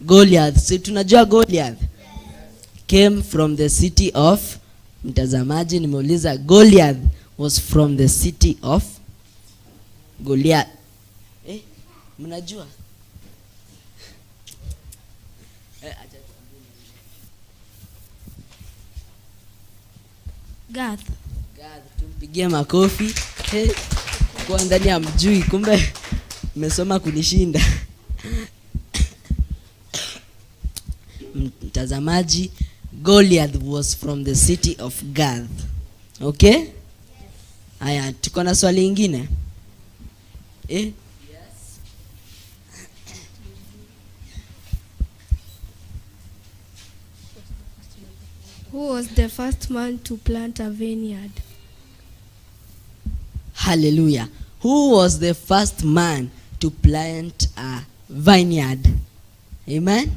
Goliath, si tunajua Goliath came from the city of, mtazamaji nimeuliza, Goliath was from the city of Goliath. Mnajua? Gath. Tumpigie makofi. Kwa ndani ya mjui, kumbe mmesoma kunishinda. Mtazamaji, Goliath was from the city of Gath. Okay? Haya, tuko na swali lingine. Yes. Who was the first man to plant a vineyard? Hallelujah. Who was the first man to plant a vineyard? Amen.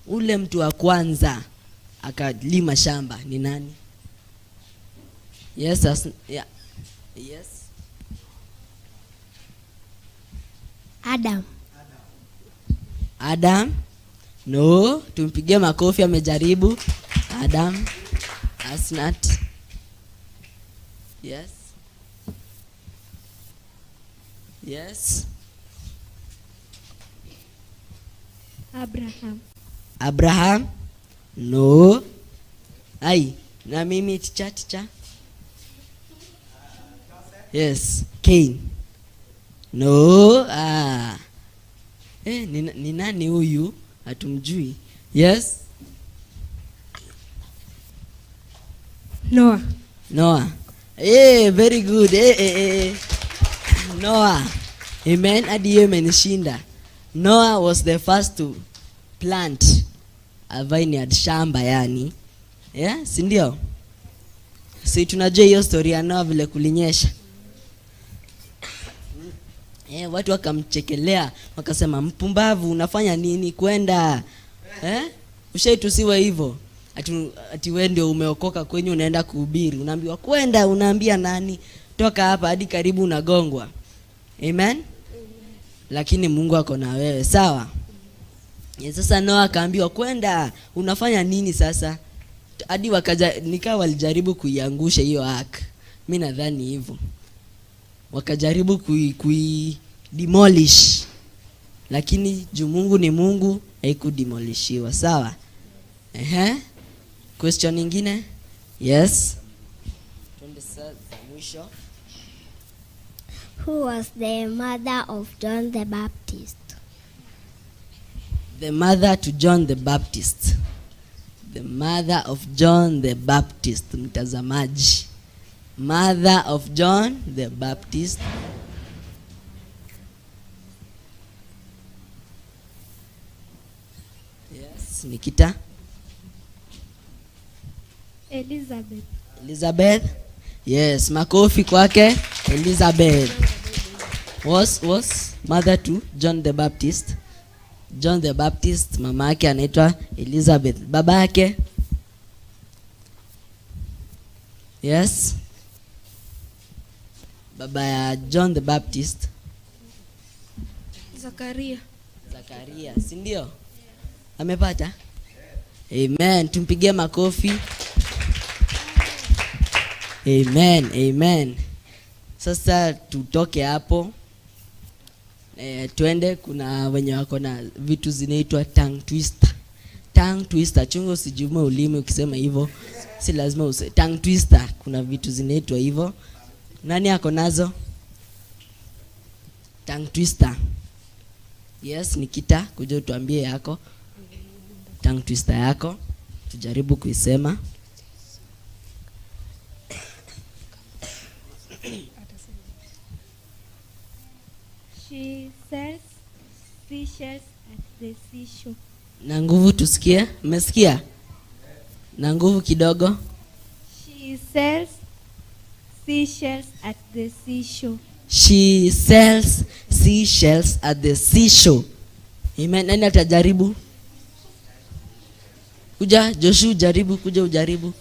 Ule mtu wa kwanza akalima shamba ni nani? Yes, yeah. Yes. Adam. No, tumpigie makofi, amejaribu. Adam. Asnat. Yes. Abraham. No. Na mimi ticha. Yes. Cain. No. Ni nani huyu? Hatumjui. Yes. Noah. Very good. Noah. Amen. Hadi yeye amenishinda. Noah was the first to plant a vineyard, shamba yani. Yeah, si ndio? Si tunajua hiyo story ya Noah vile kulinyesha. Watu wakamchekelea, wakasema mpumbavu, unafanya nini kwenda? Ushaitusiwa hivyo. Ati wewe ndio umeokoka kwenye unaenda kuhubiri. Unaambiwa kwenda, unaambia nani? Toka hapa hadi karibu unagongwa. Amen. Lakini Mungu ako na wewe, sawa? Sasa Noah akaambiwa kwenda, unafanya nini sasa? Hadi nikawa walijaribu kuiangusha hiyo ark. Mimi nadhani hivyo. Wakajaribu demolish. Lakini juu Mungu ni Mungu, haikudemolishiwa, sawa? Question nyingine? Yes. Who was the mother of John the Baptist? The mother to John the Baptist. The mother of John the Baptist, mtazamaji. Mother of John the Baptist. Yes, Nikita. Elizabeth. Elizabeth. Yes, makofi kwake. Elizabeth was mother to John the Baptist. John the Baptist, mama yake anaitwa Elizabeth. Baba yake? Yes. Baba ya John the Baptist. Zakaria. Zakaria, si ndio? Amepata? Amen. Tumpigie makofi. Amen, amen. Sasa tutoke hapo. Tuende, kuna wenye wako na vitu zinaitwa tongue twister. Tongue twister, chungo usijume ulimi ukisema hivyo. Si lazima use tongue twister. Kuna vitu zinaitwa hivyo. Nani ako nazo? Tongue twister. Yes, Nikita, kuja tuambie yako. Tongue twister yako. Tujaribu kuisema. She sells seashells at the seashore. Na nguvu tusikie. Umesikia? Na nguvu kidogo. She sells seashells at the seashore. She sells seashells at the seashore. Amen. Nani atajaribu? Kuja Joshua, ujaribu. Kuja ujaribu.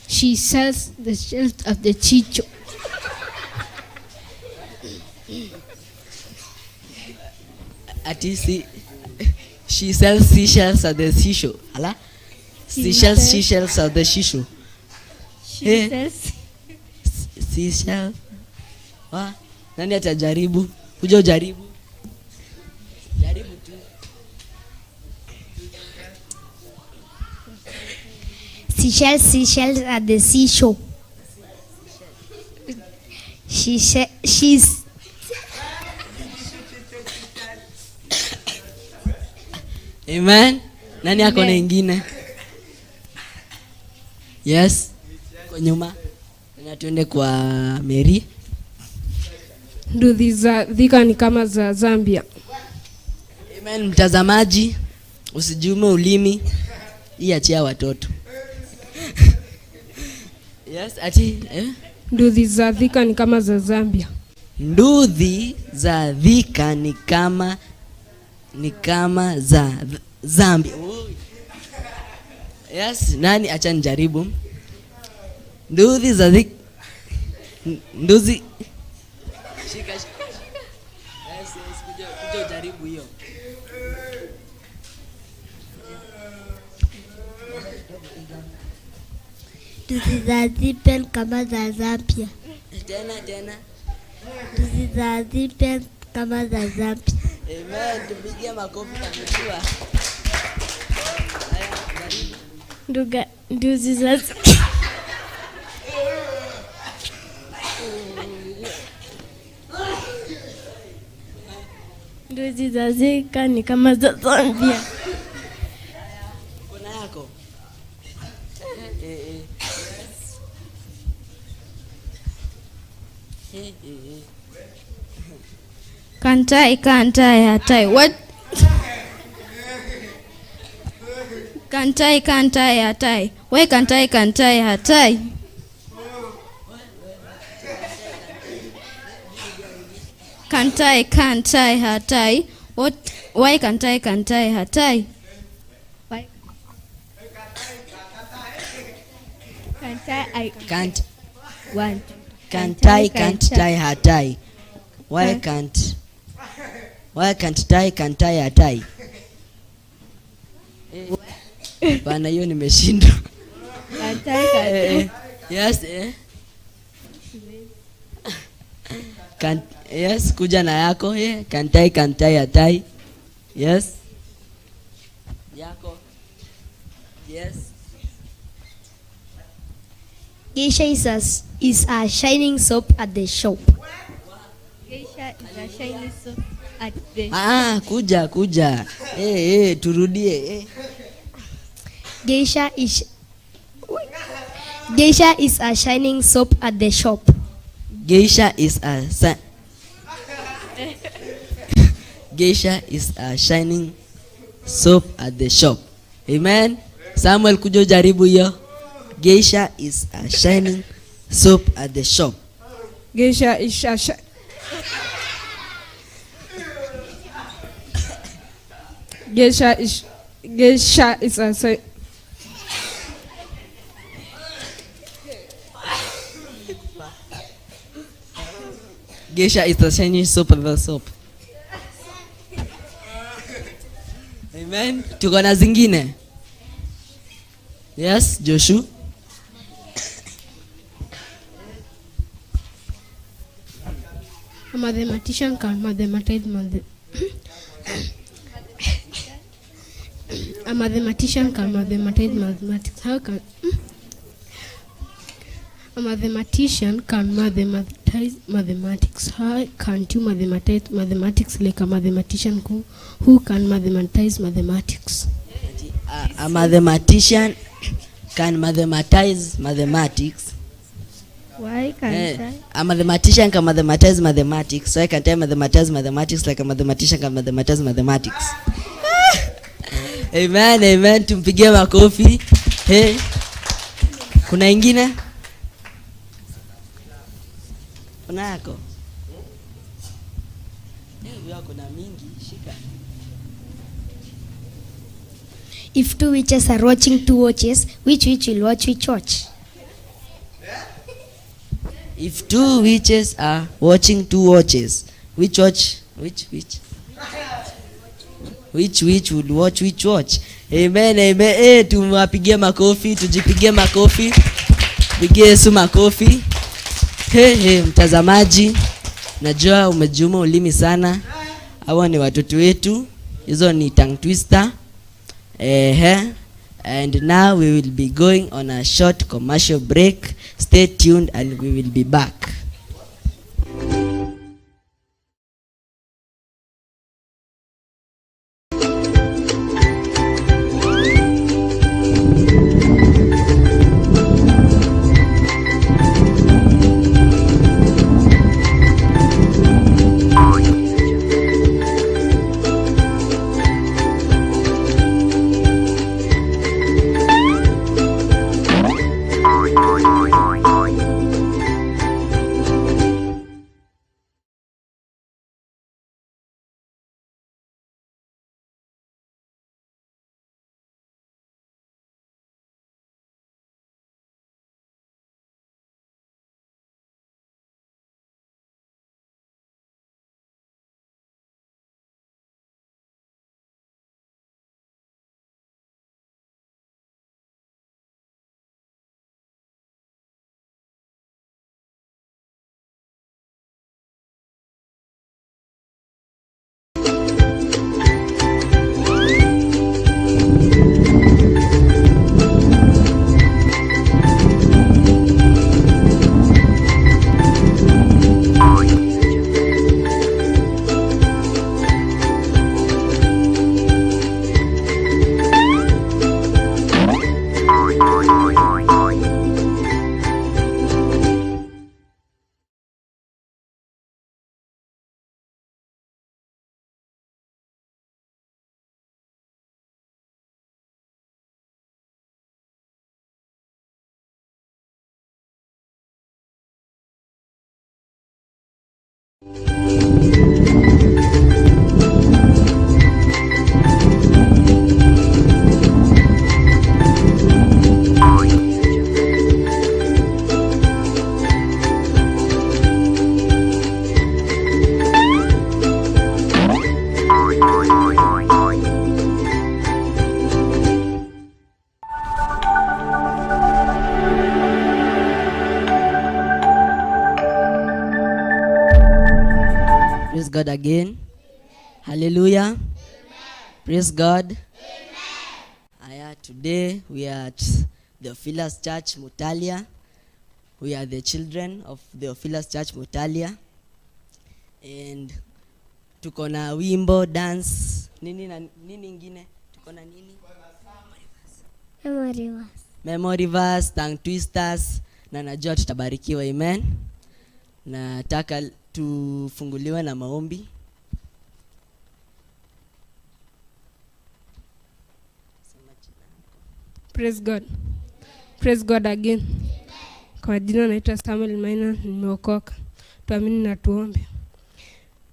She sells the shells of the Ciitu. Ati she sells seashells at the seashore. Ala? Seashells at the seashore. She sells seashells. Nani atajaribu? Kuja ujaribu. Jaribu tu. Seashells at the seashore. She's Amen. Nani ako na ingine? Yes. Kwa nyuma. Na tuende kwa Mary. Nduthi za Thika ni kama za Zambia. Amen. Mtazamaji, usijume ulimi. Hii achia watoto. Yes, ati Nduthi za Thika ni kama za Zambia. Nduthi za Thika ni kama za Zambia. Yes, nani acha nijaribu. Nduthi za Thika. Nduthi. Shika. Yes, kuja ujaribu hiyo. nduthi za Thika kama za Zambia. Tena. Nduthi za Thika kama za Zambia. Amen. Tupigie makofi kwa Nduga nduzi za nduzi za Thika ni kama za Zambia. Kuna yako? Kantai hatai. What? Kantai hatai. Why kantai hatai? Kantai hatai. What? Why kantai hatai? Why? Kantai hatai. Why can't kantai hatai? Bana, hiyo nimeshindwa. Yes, yes, kuja na yako. Kantai hatai. Yes. Yako. Yes. Geisha is a shining soap at the shop. Geisha is a shiny soap at the Kuja. Turudie. Geisha is a shining soap at the shop. Geisha is a shining soap at the shop. Amen. Samuel, kuja ujaribu hiyo. Geisha is a shining soap at the shop. Geisha is a Geisha is a Geisha is the shining soap of the soap. Amen. Tuko na zingine. Yes, Joshua. A mathematician can mathematize A mathematician can mathematize mathematics. How can a mathematician can mathematize mathematics? How can't you mathematize mathematics like a mathematician who can mathematize mathematics? A mathematician can mathematize mathematics. Why can't I? A mathematician can mathematize mathematics. So I can tell mathematize mathematics like a mathematician can mathematize mathematics. Amen. Tumpigie makofi. Hey. Kuna ingine? Kuna yako? Kuna mingi, shika. If two witches are watching two watches, which witch will watch which watch? If two witches are watching two watches, which witch would watch which watch? Amen. Tumwapigie makofi, tujipigie makofi. Pigie Yesu makofi. Mtazamaji, najua umejuma ulimi sana. Hawa ni watoto wetu. Hizo ni tongue twister. And now we will be going on a short commercial break. Stay tuned and we will be back. Praise God again. Hallelujah. Praise God. Today we are at Theophilus Church, Mutalia. We are the children of Theophilus Church Mutalia, and tuko na wimbo, dance, nini ingine? Tuko na nini? Memory verse, tongue twisters, na najua tutabarikiwa. Amen. Nataka tufunguliwe na maombi. Praise God. Praise God again. Kwa jina naitwa Samuel Maina, nimeokoka. Tuamini na tuombe.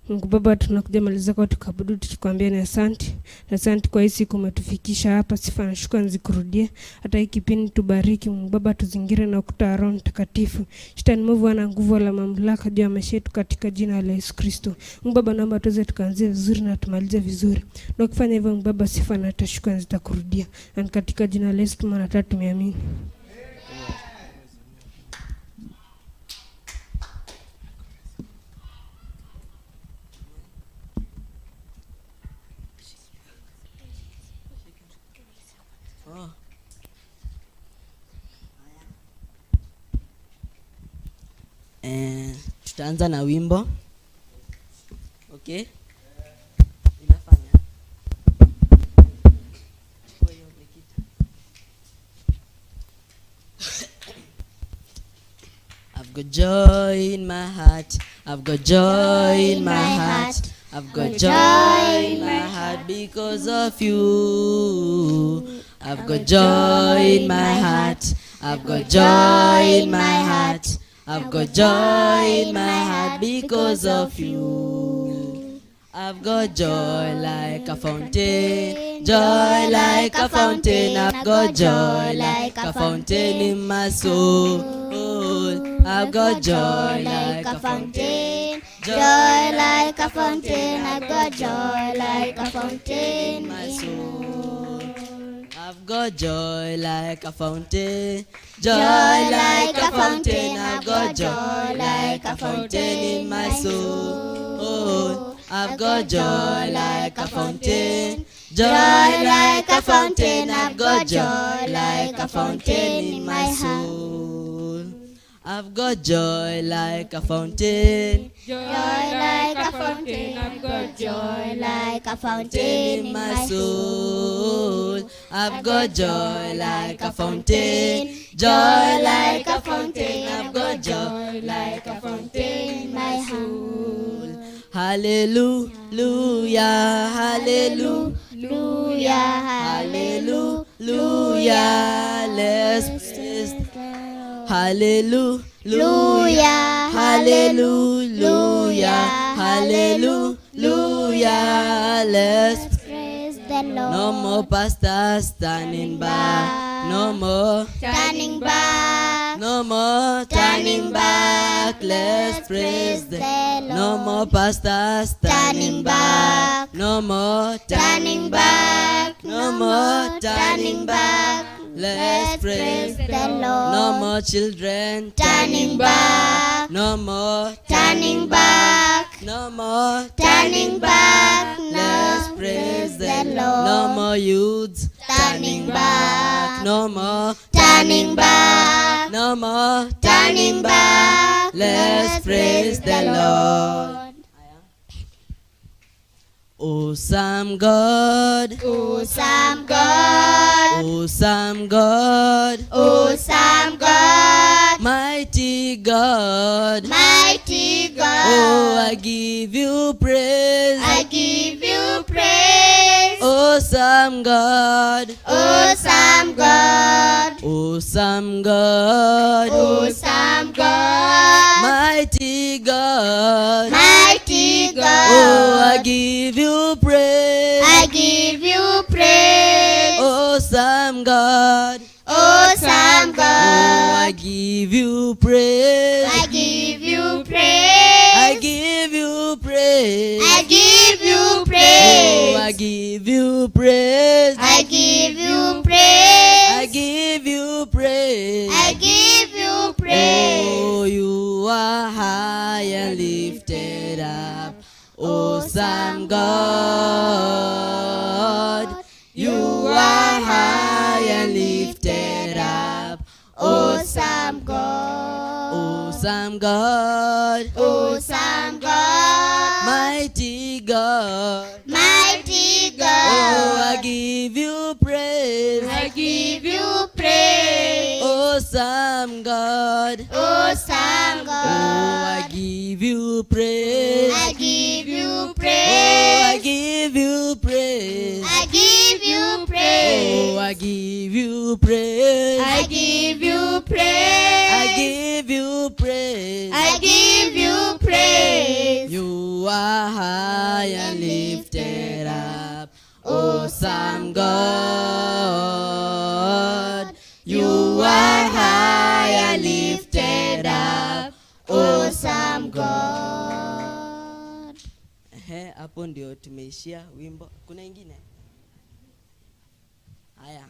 Mungu Baba, tunakuja maliza kwa tukabudu tukikwambia ni asante. Asante kwa hii siku umetufikisha hapa, sifa na shukrani zikurudie. Hata hii kipindi tubariki Mungu Baba, tuzingire na ukuta wa Roho Mtakatifu. Shetani mwovu ana nguvu wala mamlaka juu ya maisha yetu katika jina la Yesu Kristo. Mungu Baba, naomba tuweze tukaanzie vizuri na tumalize vizuri. Na ukifanya hivyo Mungu Baba, sifa na shukrani zitakurudia. Na katika jina la Yesu tumeamini. Tutaanza na wimbo. Okay? I've got joy in my heart. I've got joy in my heart. I've got joy in my heart because of you. I've got joy in my heart. I've got joy in my heart. I've got joy in my heart because of you. I've got joy like a fountain, joy like a fountain. I've got joy like a fountain in my soul. I've got joy like a fountain, joy like a fountain. I've got joy like a fountain in my soul. I've got joy like a fountain, joy like a fountain. I've got joy like a fountain in my soul. I've got joy like a fountain, joy like a fountain. I've got joy like a fountain in my soul. I've got joy like a fountain, joy like a fountain. I've got joy like a fountain in my soul. I've got joy like a fountain, joy like a fountain. I've got joy like a fountain in my soul. Hallelujah, hallelujah, hallelujah. Let's praise. Hallelujah, hallelujah, hallelujah. Let's Praise the Lord. no more pastors standing back. No more Turning back. no more turning back. Let's praise the Lord. No more pastors standing back. No more turning back. No more turning back. Let's praise the Lord. No more children Turning back. No more Turning back. No more Turning back. Let's Now praise the the Lord. Lord. No more youths Turning back. No more Turning back. No more Turning back. Let's praise the Lord. Awesome God, Awesome God. awesome God, Awesome God. mighty God. Mighty God. Oh, I give you praise. I give you praise. Awesome God, Awesome God. awesome God, Awesome God. mighty God. Mighty God. Oh, I give you praise. I give you praise. Awesome God. Awesome Oh, God. I give you praise. I give you praise. I give you praise. I give you Oh, praise. I give you praise. I give you praise. I give you praise. I give you praise. Oh, you are high and lifted up. Awesome God. You are high and lifted up. Awesome God. Awesome God, Awesome God, mighty God, mighty oh, God, I give you praise. I give you praise. Awesome God, Awesome oh, I God, give you praise. I give you Oh, I praise. give you praise. I give you Oh, praise. I give you praise. I give you praise. I give you praise. I give you praise. You are high and lifted up, awesome God. You are high and lifted up, Awesome God. Hapo ndio tumeishia wimbo. Kuna ingine? Haya.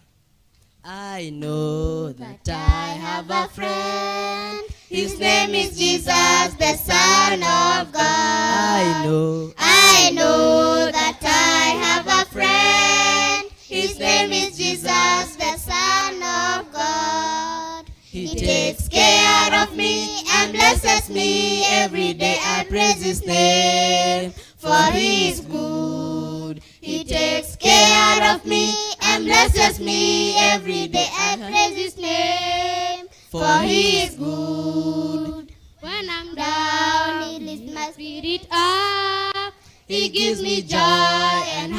I know that I have a friend. His name is Jesus, the Son of God. I know that I have a friend. His name is Jesus, the Son of God. He takes care of me and blesses me every day. I praise His name, for He is good. He takes care of me and blesses me every day. I praise His name, for He is good. When I'm Down, He lifts my spirit up, He gives me joy and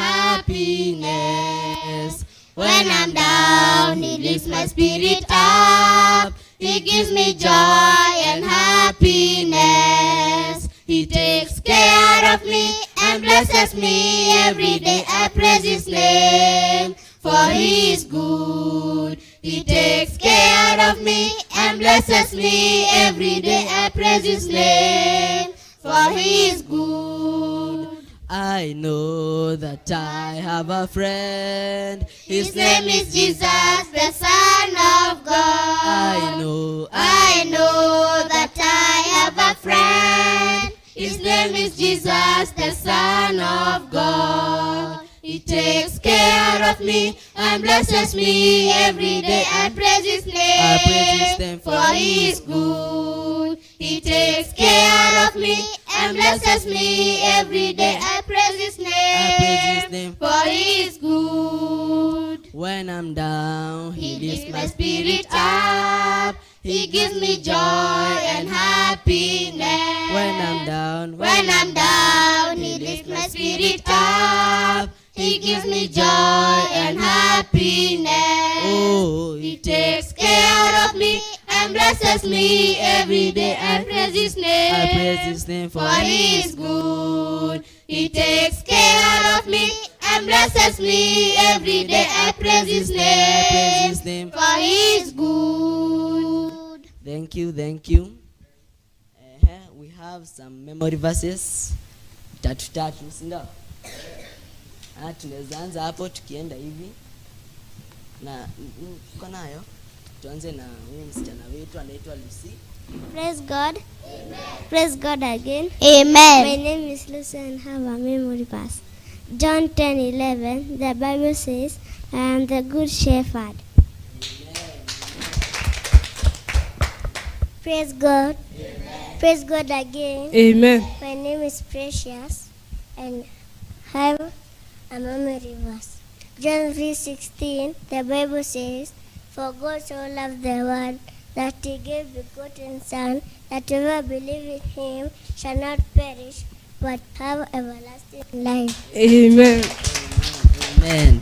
happiness. When I'm down, He lifts my spirit up. He gives me joy and happiness. He takes care of me and blesses me every day. I praise His name, for He is good. He takes care of me and blesses me every day. I praise His name, for He is good. I know that I have a friend. His name is Jesus, the Son of God. I know that I have a friend. His name is Jesus, the Son of God. He takes care of me and blesses me every day. I praise His name, for He is good. He takes care of me and blesses me every day. I praise His name, for He is good. When I'm down, He lifts my spirit up. He gives me joy and happiness. When I'm down, He lifts my spirit up. He gives me joy and happiness. oh, He takes care of me and blesses me every day. I praise His name, for for He is good. He takes care of me and blesses me every day. I praise His name, for He is good. Thank you. We have some memory verses. Tatu, sindio? Tunaweza anza hapo tukienda hivi. Na uko nayo? Tuanze na huyu msichana wetu anaitwa Lucy. Praise God. Praise God again. Amen. My name is Lucy and have a memory verse. John 10:11, the Bible says, I am the good shepherd. Praise God. Amen. Praise God again. Amen. My name is Precious and have a memory verse. John 3:16, the Bible says, for God so loved the world that He gave begotten Son, that whoever believes in Him shall not perish, but have everlasting life. Amen. Amen.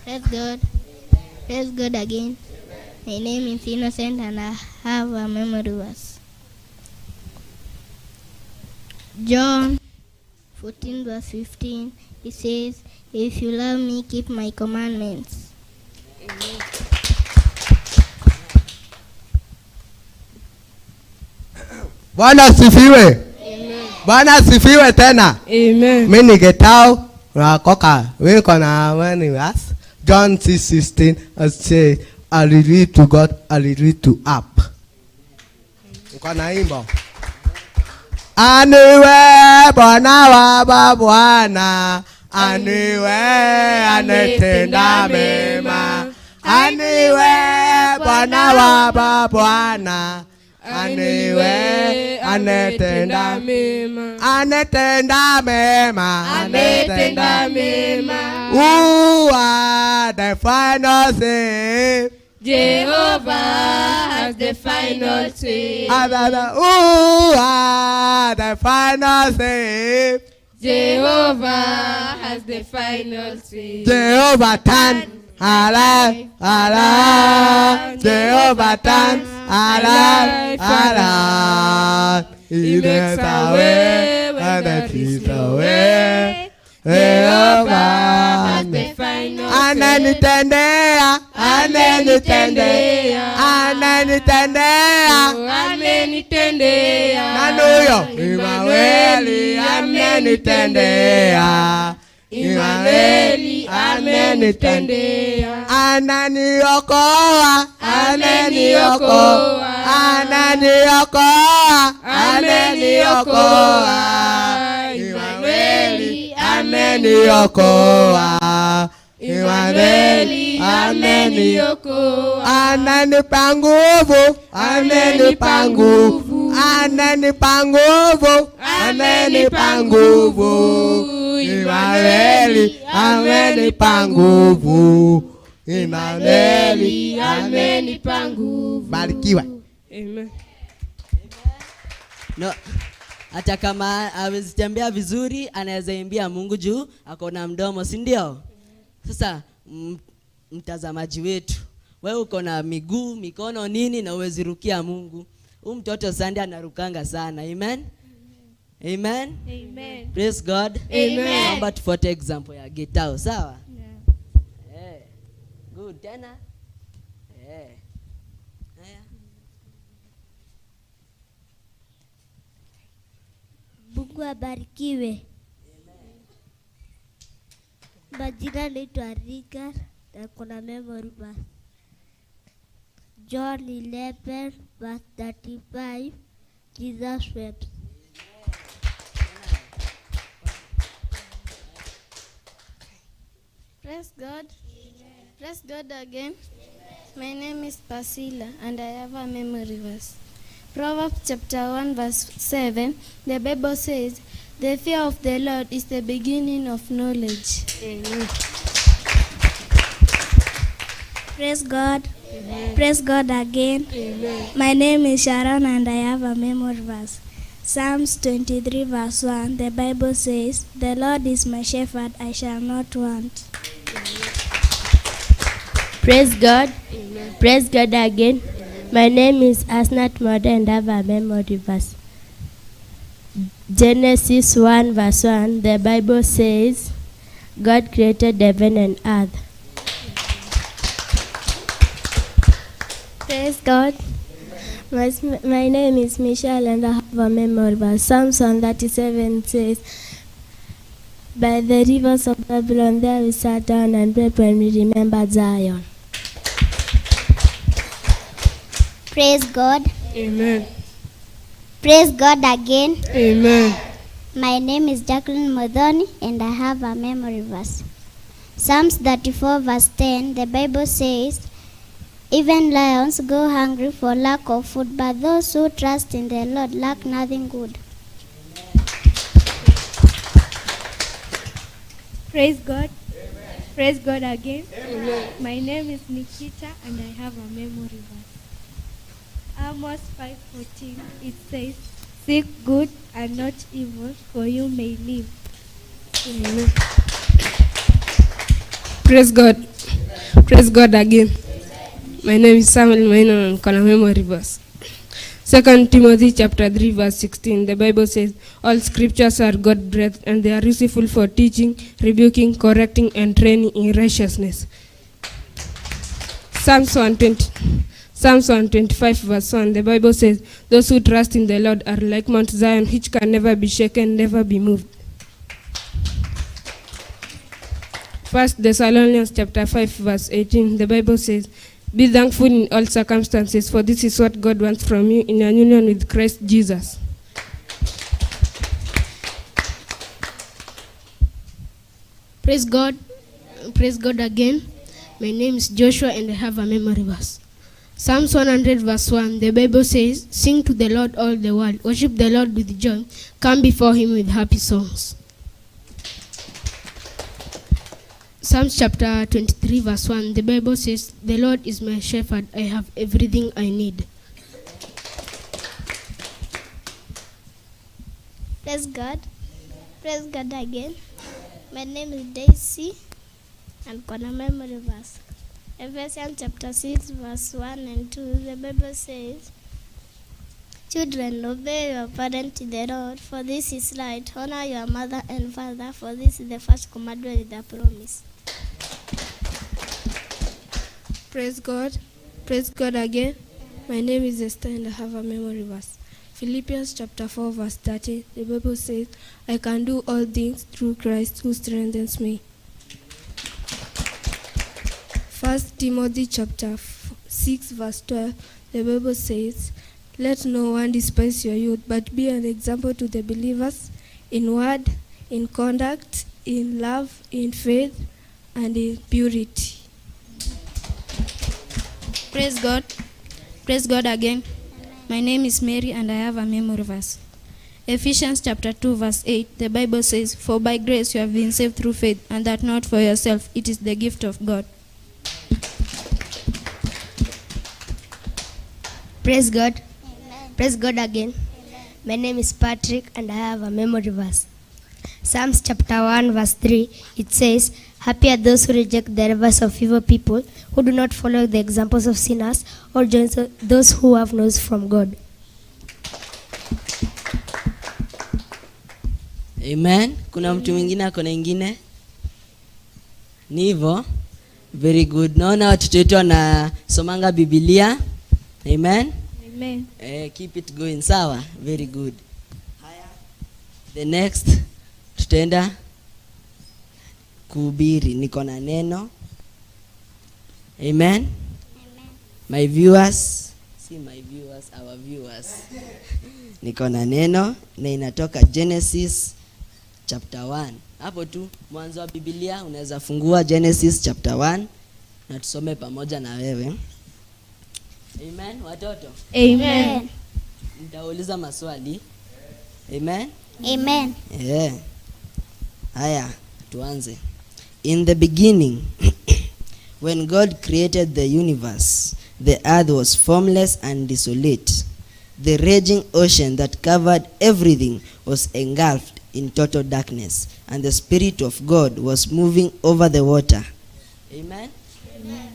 Praise God. Praise God again. My name is Innocent and I have a memory verse. John 14:15. It says, if you love me, keep my commandments. Amen. Bwana asifiwe. Bwana asifiwe tena. Amen. Mimi ningetao koka weko na wani was John 6:16 say hallelujah to God, hallelujah to up. Uko na imbo. Aniwe Bwana wa Bwana, aniwe anetenda mema. Aniwe Bwana wa Bwana, aniwe anetenda mema, anetenda mema, anetenda mema. Who are the final say? Jehovah has the final say. Who are the final say? Jehovah has the final say. Jehovah turn alive, alive. Jehovah turn alive, alive. He makes a way when there is no way. Jehovah has the final say. Ananitendea, ananitendea, ananitendea, Amenitendea. Nanuyo Imanueli amenitendea, Imanueli amenitendea, ananiokoa, ananiokoa, ananiokoa, ananiokoa, Imanueli ameniokoa, Imanueli ameniokoa, ananipa nguvu, ananipa nguvu, ananipa nguvu, ananipa nguvu, Imanueli amenipa nguvu, Imanueli amenipa nguvu. Barikiwa. Amen. No, hata kama hawezi tembea vizuri, anaweza imbia Mungu juu akona mdomo, si ndio? Sasa mtazamaji wetu, wewe uko na miguu, mikono, nini na uwezi rukia Mungu. Huyu mtoto Sunday anarukanga sana. Amen. Amen. Amen. Praise God. Amen. Naomba tufuate example ya Gitao, sawa? Yeah. Good tena. Mungu abarikiwe. Majina naitwa Rika na kuna memory verse. John 11 verse 35. Jesus wept. Praise God. Praise God again. My name is Pasila and I have a memory verse. Proverbs chapter 1 verse 7. The Bible says, the fear of the Lord is the beginning of knowledge. Amen. Praise God. Amen. Praise God again. Amen. My name is Sharon and I have a memory verse. Psalms 23 verse 1. The Bible says, the Lord is my shepherd, I shall not want. Praise God. Amen. Praise God again. My name is Asnat Mother and I have a memory verse. Genesis 1 verse 1. The Bible says, God created heaven and earth. Praise God. My name is Michelle and I have a memory verse. Psalms 137 says, by the rivers of Babylon there we sat down and wept when we remembered Zion. Praise God. Amen. Praise God again. Amen. My name is Jacqueline Modoni and I have a memory verse. Psalms 34 verse 10, the Bible says, even lions go hungry for lack of food, but those who trust in the Lord lack nothing good. Praise God. Amen. Praise God again. Amen. My name is Nikita and I have a memory verse. Amos 5:14. It says, seek good and not evil, for you may live. Amen. Praise God. Praise God again. My name is Samuel Maino and Kona memory verse. 2 Timothy chapter 3 verse 16. The Bible says, all scriptures are God-breathed and they are useful for teaching, rebuking, correcting, and training in righteousness. Psalms 125 verse 1. The Bible says, those who trust in the Lord are like Mount Zion, which can never be shaken, never be moved. 1 Thessalonians chapter 5 verse 18. The Bible says, be thankful in all circumstances, for this is what God wants from you in your union with Christ Jesus. Praise God. Praise God again. My name is Joshua and I have a memory verse. Psalms 100 verse 1, the Bible says, sing to the Lord all the world, worship the Lord with joy, come before him with happy songs. Psalms chapter 23 verse 1, the Bible says, the Lord is my shepherd, I have everything I need. Praise God. Praise God again. My name is Daisy and kona memory verse. Ephesians chapter 6 verse 1 and 2, the Bible says, children, obey your parents in the Lord, for this is right. Honor your mother and father, for this is the first commandment with a promise. Praise God. Praise God again. My name is Esther and I have a memory verse. Philippians chapter 4 verse 13, the Bible says, I can do all things through Christ who strengthens me. 1 Timothy chapter 6 verse 12, the Bible says, let no one despise your youth, but be an example to the believers in word, in conduct, in love, in faith, and in purity. Praise God. Praise God again. My name is Mary and I have a memory verse. Ephesians chapter 2 verse 8, the Bible says, for by grace you have been saved through faith, and that not for yourself, it is the gift of God. Praise God. Amen. Praise God again. Amen. My name is Patrick and I have a memory verse. Psalms chapter 1 verse 3, it says, happy are those who reject the advice of evil people, who do not follow the examples of sinners, or join those who have knows from God. Amen. Kuna mtu mwingine akona ingine? Ni hivyo? Very good. Naona watoto wetu wanasomanga Biblia. Amen. Amen. Keep it going. Sawa. Very good. Haya. The next tutaenda kuhubiri. Niko na neno. Amen. Amen. My viewers, our viewers. Niko na neno na inatoka Genesis chapter 1. Hapo tu mwanzo wa Biblia unaweza fungua Genesis chapter 1 na tusome pamoja na wewe. Amen, watoto. Amen. Nitauliza maswali. Amen. Amen. Yeah. Haya, tuanze. In the beginning, when God created the universe, the earth was formless and desolate. The raging ocean that covered everything was engulfed in total darkness, and the Spirit of God was moving over the water. Amen. Amen.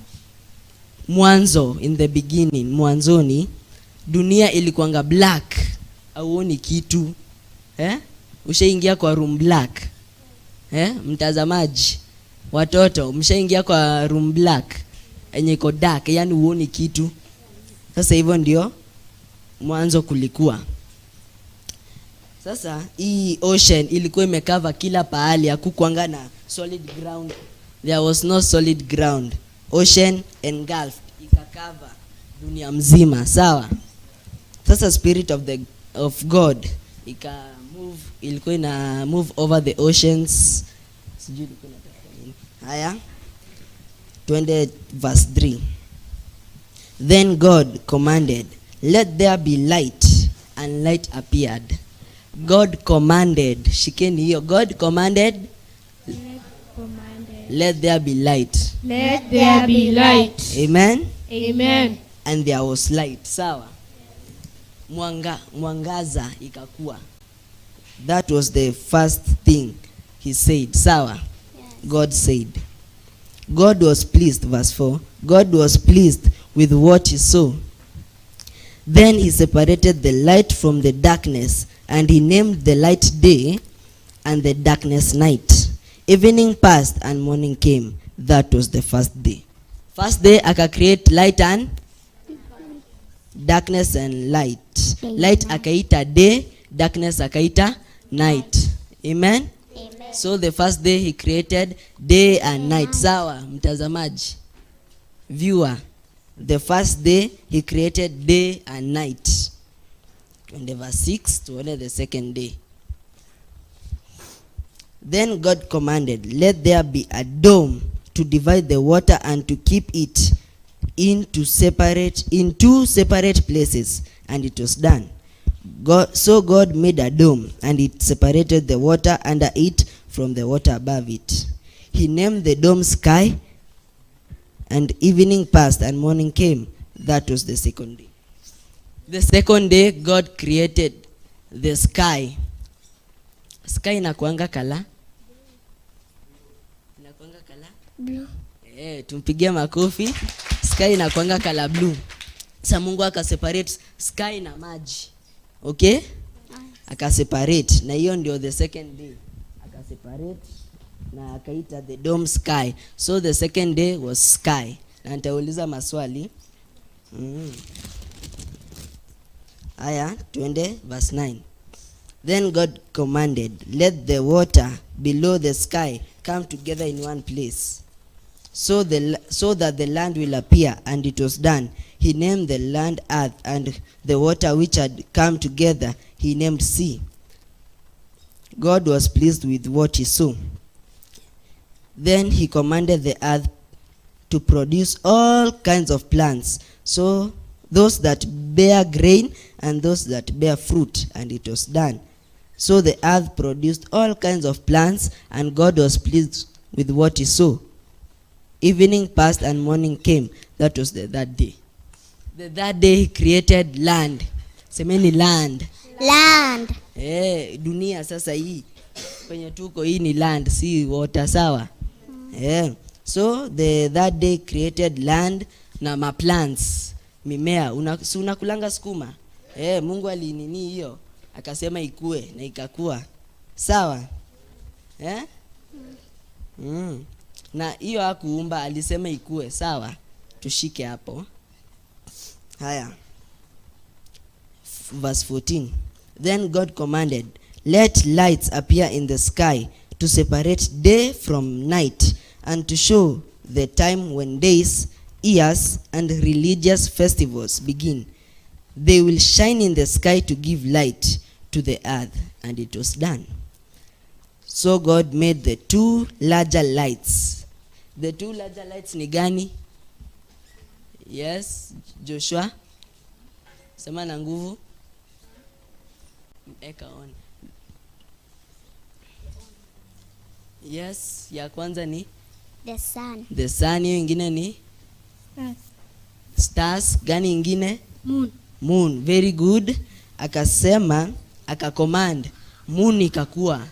Mwanzo, in the beginning, mwanzoni, dunia ilikuwanga black. Auoni kitu. Ushaingia kwa room black. Mtazamaji, watoto, mshaingia kwa room black yenye iko dark, yani uoni kitu. Sasa hivyo ndio mwanzo kulikuwa. Sasa hii ocean ilikuwa imekava kila pahali, hakukuanga na solid ground. There was no solid ground. Ocean engulfed, ikakava dunia mzima, sawa? Sasa Spirit of God ilikuwa ina move over the oceans. Sijui ilikuwa inataka nini. Haya, twende verse 3. Then God commanded, let there be light, and light appeared. God commanded, shikeni hiyo. God commanded, let there be light. Let there be light. Amen. Amen. And there was light. Sawa. Mwangaza ikakuwa. That was the first thing he said. Sawa. Yes. God said. God was pleased, verse 4. God was pleased with what he saw. Then he separated the light from the darkness, and he named the light day and the darkness night. Evening passed and morning came. That was the first day. First day aka create light and darkness and light. Light akaita day, darkness akaita night. Amen. Amen. So the first day he created day and night. Sawa mtazamaji, viewer, the first day he created day and night. And verse 6 to the second day. Then God commanded, let there be a dome to divide the water and to keep it in two separate places, and it was done. So God made a dome, and it separated the water under it from the water above it. He named the dome Sky, and evening passed and morning came. That was the second day. The second day God created the sky. Sky inakuanga kala? Inakuanga kala? Blue. Tumpigia makofi. Sky inakuanga kala blue. Sa Mungu akaseparate sky na maji. Okay? Akaseparate. Na hiyo ndio the second day. Akaseparate na akaita the dome sky. So the second day was sky. Na nitauliza maswali. Aya, tuende verse 9. Then God commanded, let the water below the sky come together in one place, so that the land will appear, and it was done. He named the land earth, and the water which had come together he named sea. God was pleased with what he saw. Then he commanded the earth to produce all kinds of plants, so those that bear grain and those that bear fruit, and it was done. So the earth produced all kinds of plants, and God was pleased with what he saw. Evening passed and morning came. That was the third day. The third day he created land. Semeni land. Land. Dunia sasa hii penye tuko hii ni land, si water, sawa? So the third day created land na ma plants, mimea. Unakulanga sukuma? Mungu alinini hiyo, akasema ikue na ikakua. Sawa? Na hiyo hakuumba, alisema ikue. Sawa? Tushike hapo. Haya. Verse 14. Then God commanded, let lights appear in the sky to separate day from night, and to show the time when days, years, and religious festivals begin. They will shine in the sky to give light to the earth. And it was done. So God made the two larger lights. The two larger lights ni gani? Yes, Joshua. Sema na nguvu. Eka on. Yes, ya kwanza ni The sun. the sun. Hiyo ingine ni stars. Gani ingine? Moon. Moon. Very good. Akasema, akacommand moon ikakua.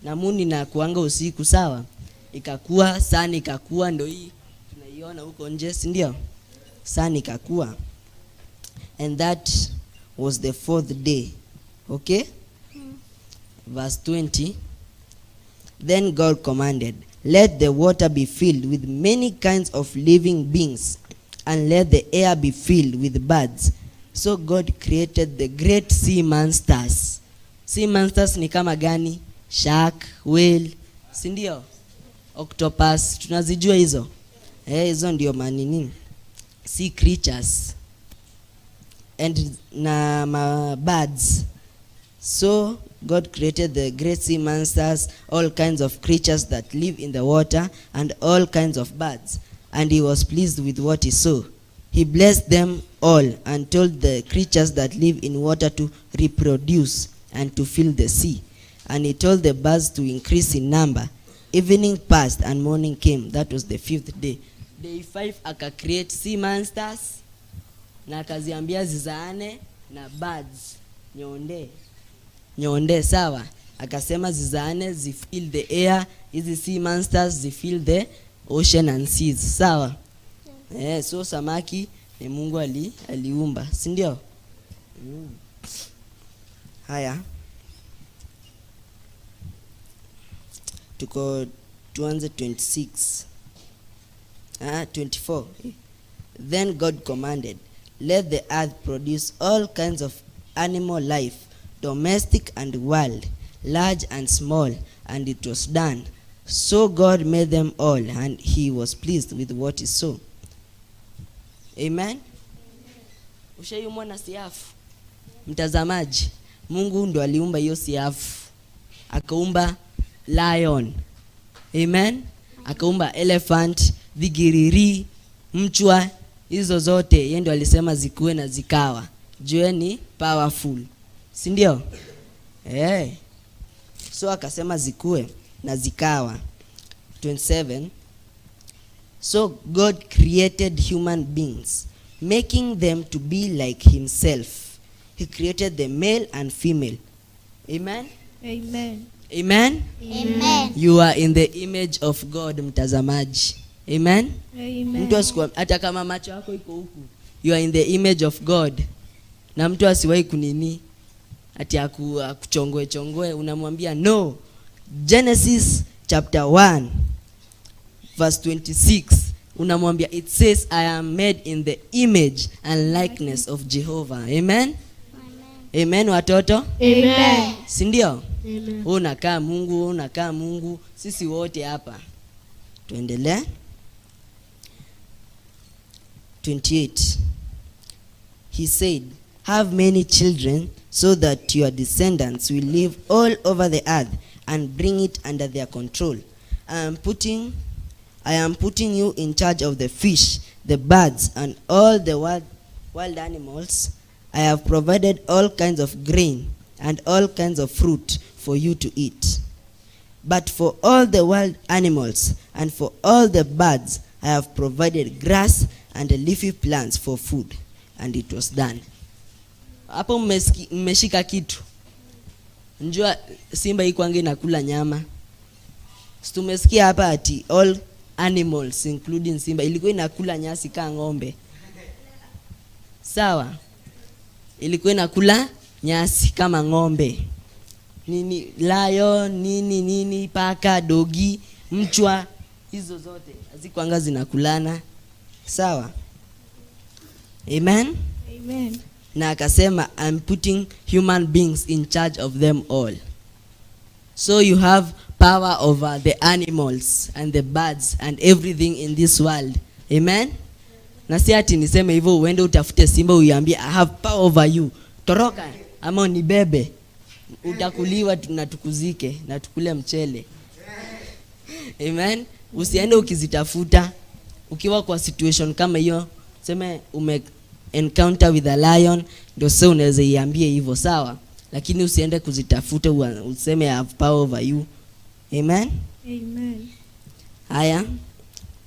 Na moon inakuanga usiku, sawa? Ikakua, sun ikakua, ndio hii tunaiona huko nje, si ndio? Sun ikakua. And that was the fourth day. Okay? Verse 20. Then God commanded, let the water be filled with many kinds of living beings, and let the air be filled with birds. So God created the great sea monsters. Sea monsters ni kama gani? Shark, whale, si ndio? Octopus, tunazijua hizo. Hizo ndio manini. Sea creatures. And na birds. So God created the great sea monsters, all kinds of creatures that live in the water, and all kinds of birds. And he was pleased with what he saw. He blessed them all, and told the creatures that live in water to reproduce and to fill the sea. And he told the birds to increase in number. Evening passed and morning came. That was the fifth day. Day 5 aka create sea monsters, na akaziambia zizaane na birds. Nyonde, sawa? Akasema zizaane, zifill the air. Hizi sea monsters zifill the ocean and seas, sawa? So samaki ni Mungu aliumba, si ndio? Haya. Tuanze 26. 24. Then God commanded, let the earth produce all kinds of animal life, domestic and wild, large and small, and it was done. So God made them all, and he was pleased with what he saw. Amen. Ushaiumwa siafu? Mtazamaji, Mungu ndo aliumba hiyo siafu. Akaumba lion. Amen. Akaumba elephant, vigiriri, mchwa, hizo zote yeye ndio alisema zikuwe na zikawa. Jua ni powerful, si ndio? So akasema zikuwe na zikawa. 27. So God created human beings, making them to be like himself. He created the male and female. Amen? Amen. Amen? Amen. You are in the image of God, mtazamaji. Amen? Amen. Mtu asikuwa, hata kama macho yako iko huku, you are in the image of God. Na mtu asiwahi kunini ati akuchongoe, unamwambia no. Genesis chapter 1 verse 26, unamwambia it says I am made in the image and likeness of Jehovah. Amen? Amen watoto? Amen. Si ndio? Amen. Unakaa Mungu, sisi wote hapa. Tuendelee. 28. He said, have many children so that your descendants will live all over the earth and bring it under their control. I am putting you in charge of the fish, the birds, and all the wild animals. I have provided all kinds of grain and all kinds of fruit for you to eat. But for all the wild animals and for all the birds, I have provided grass and leafy plants for food. And it was done. Hapo mmeshika kitu. Njua simba ikwange inakula nyama. Tumesikia hapa ati all animals including simba ilikuwa inakula nyasi kama ng'ombe. Sawa? Ilikuwa inakula nyasi kama ng'ombe. Nini lion, nini paka, dogi, mchwa, hizo zote hazikwanga zinakulana. Sawa? Amen? Amen. Na akasema I'm putting human beings in charge of them all. So you have power over the animals and the birds and everything in this world. Amen? Na si ati niseme hivyo uende utafute simba uiambie I have power over you. Toroka ama unibebe. Utakuliwa tunatukuzike na tukule mchele. Amen? Usiende ukizitafuta. Ukiwa kwa situation kama hiyo, sema ume encounter with a lion, ndio sasa unaweza iambie hivyo, sawa? Lakini usiende kuzitafuta useme I have power over you. Amen? Amen. Haya,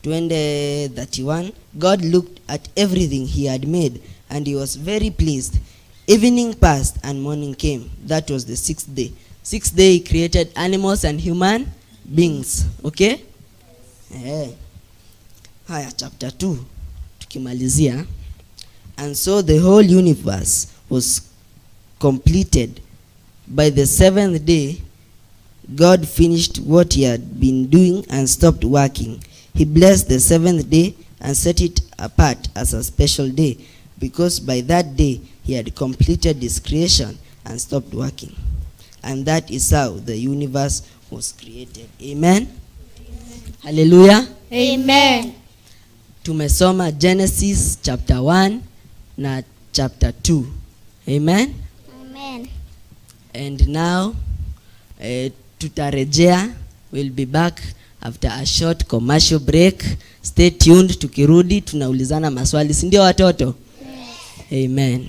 twende 31. God looked at everything he had made and he was very pleased. Evening passed and morning came. That was the 6th day. 6th day he created animals and human beings. Okay? Haya, chapter 2 tukimalizia. And so the whole universe was completed. By the 7th day, God finished what he had been doing and stopped working. He blessed the 7th day and set it apart as a special day, because by that day he had completed his creation and stopped working. And that is how the universe was created. Amen? Hallelujah. Amen. Tumesoma Genesis chapter 1 na chapter 2. Amen? Amen. And now tutarejea. We'll be back after a short commercial break. Stay tuned. Tukirudi tunaulizana maswali, si ndio watoto? Yes. Amen.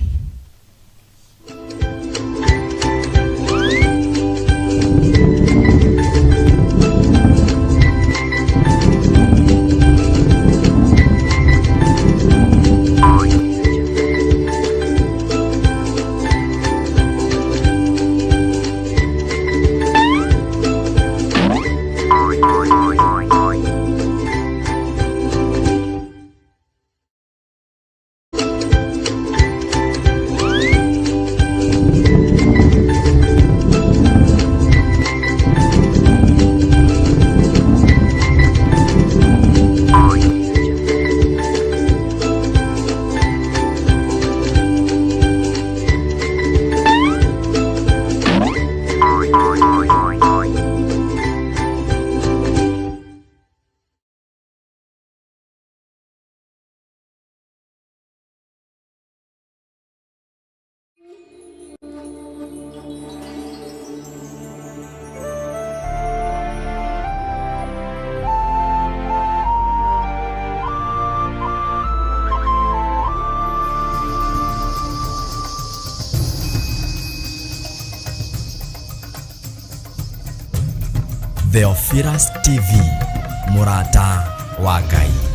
Theophilus TV, MURATA wa Ngai.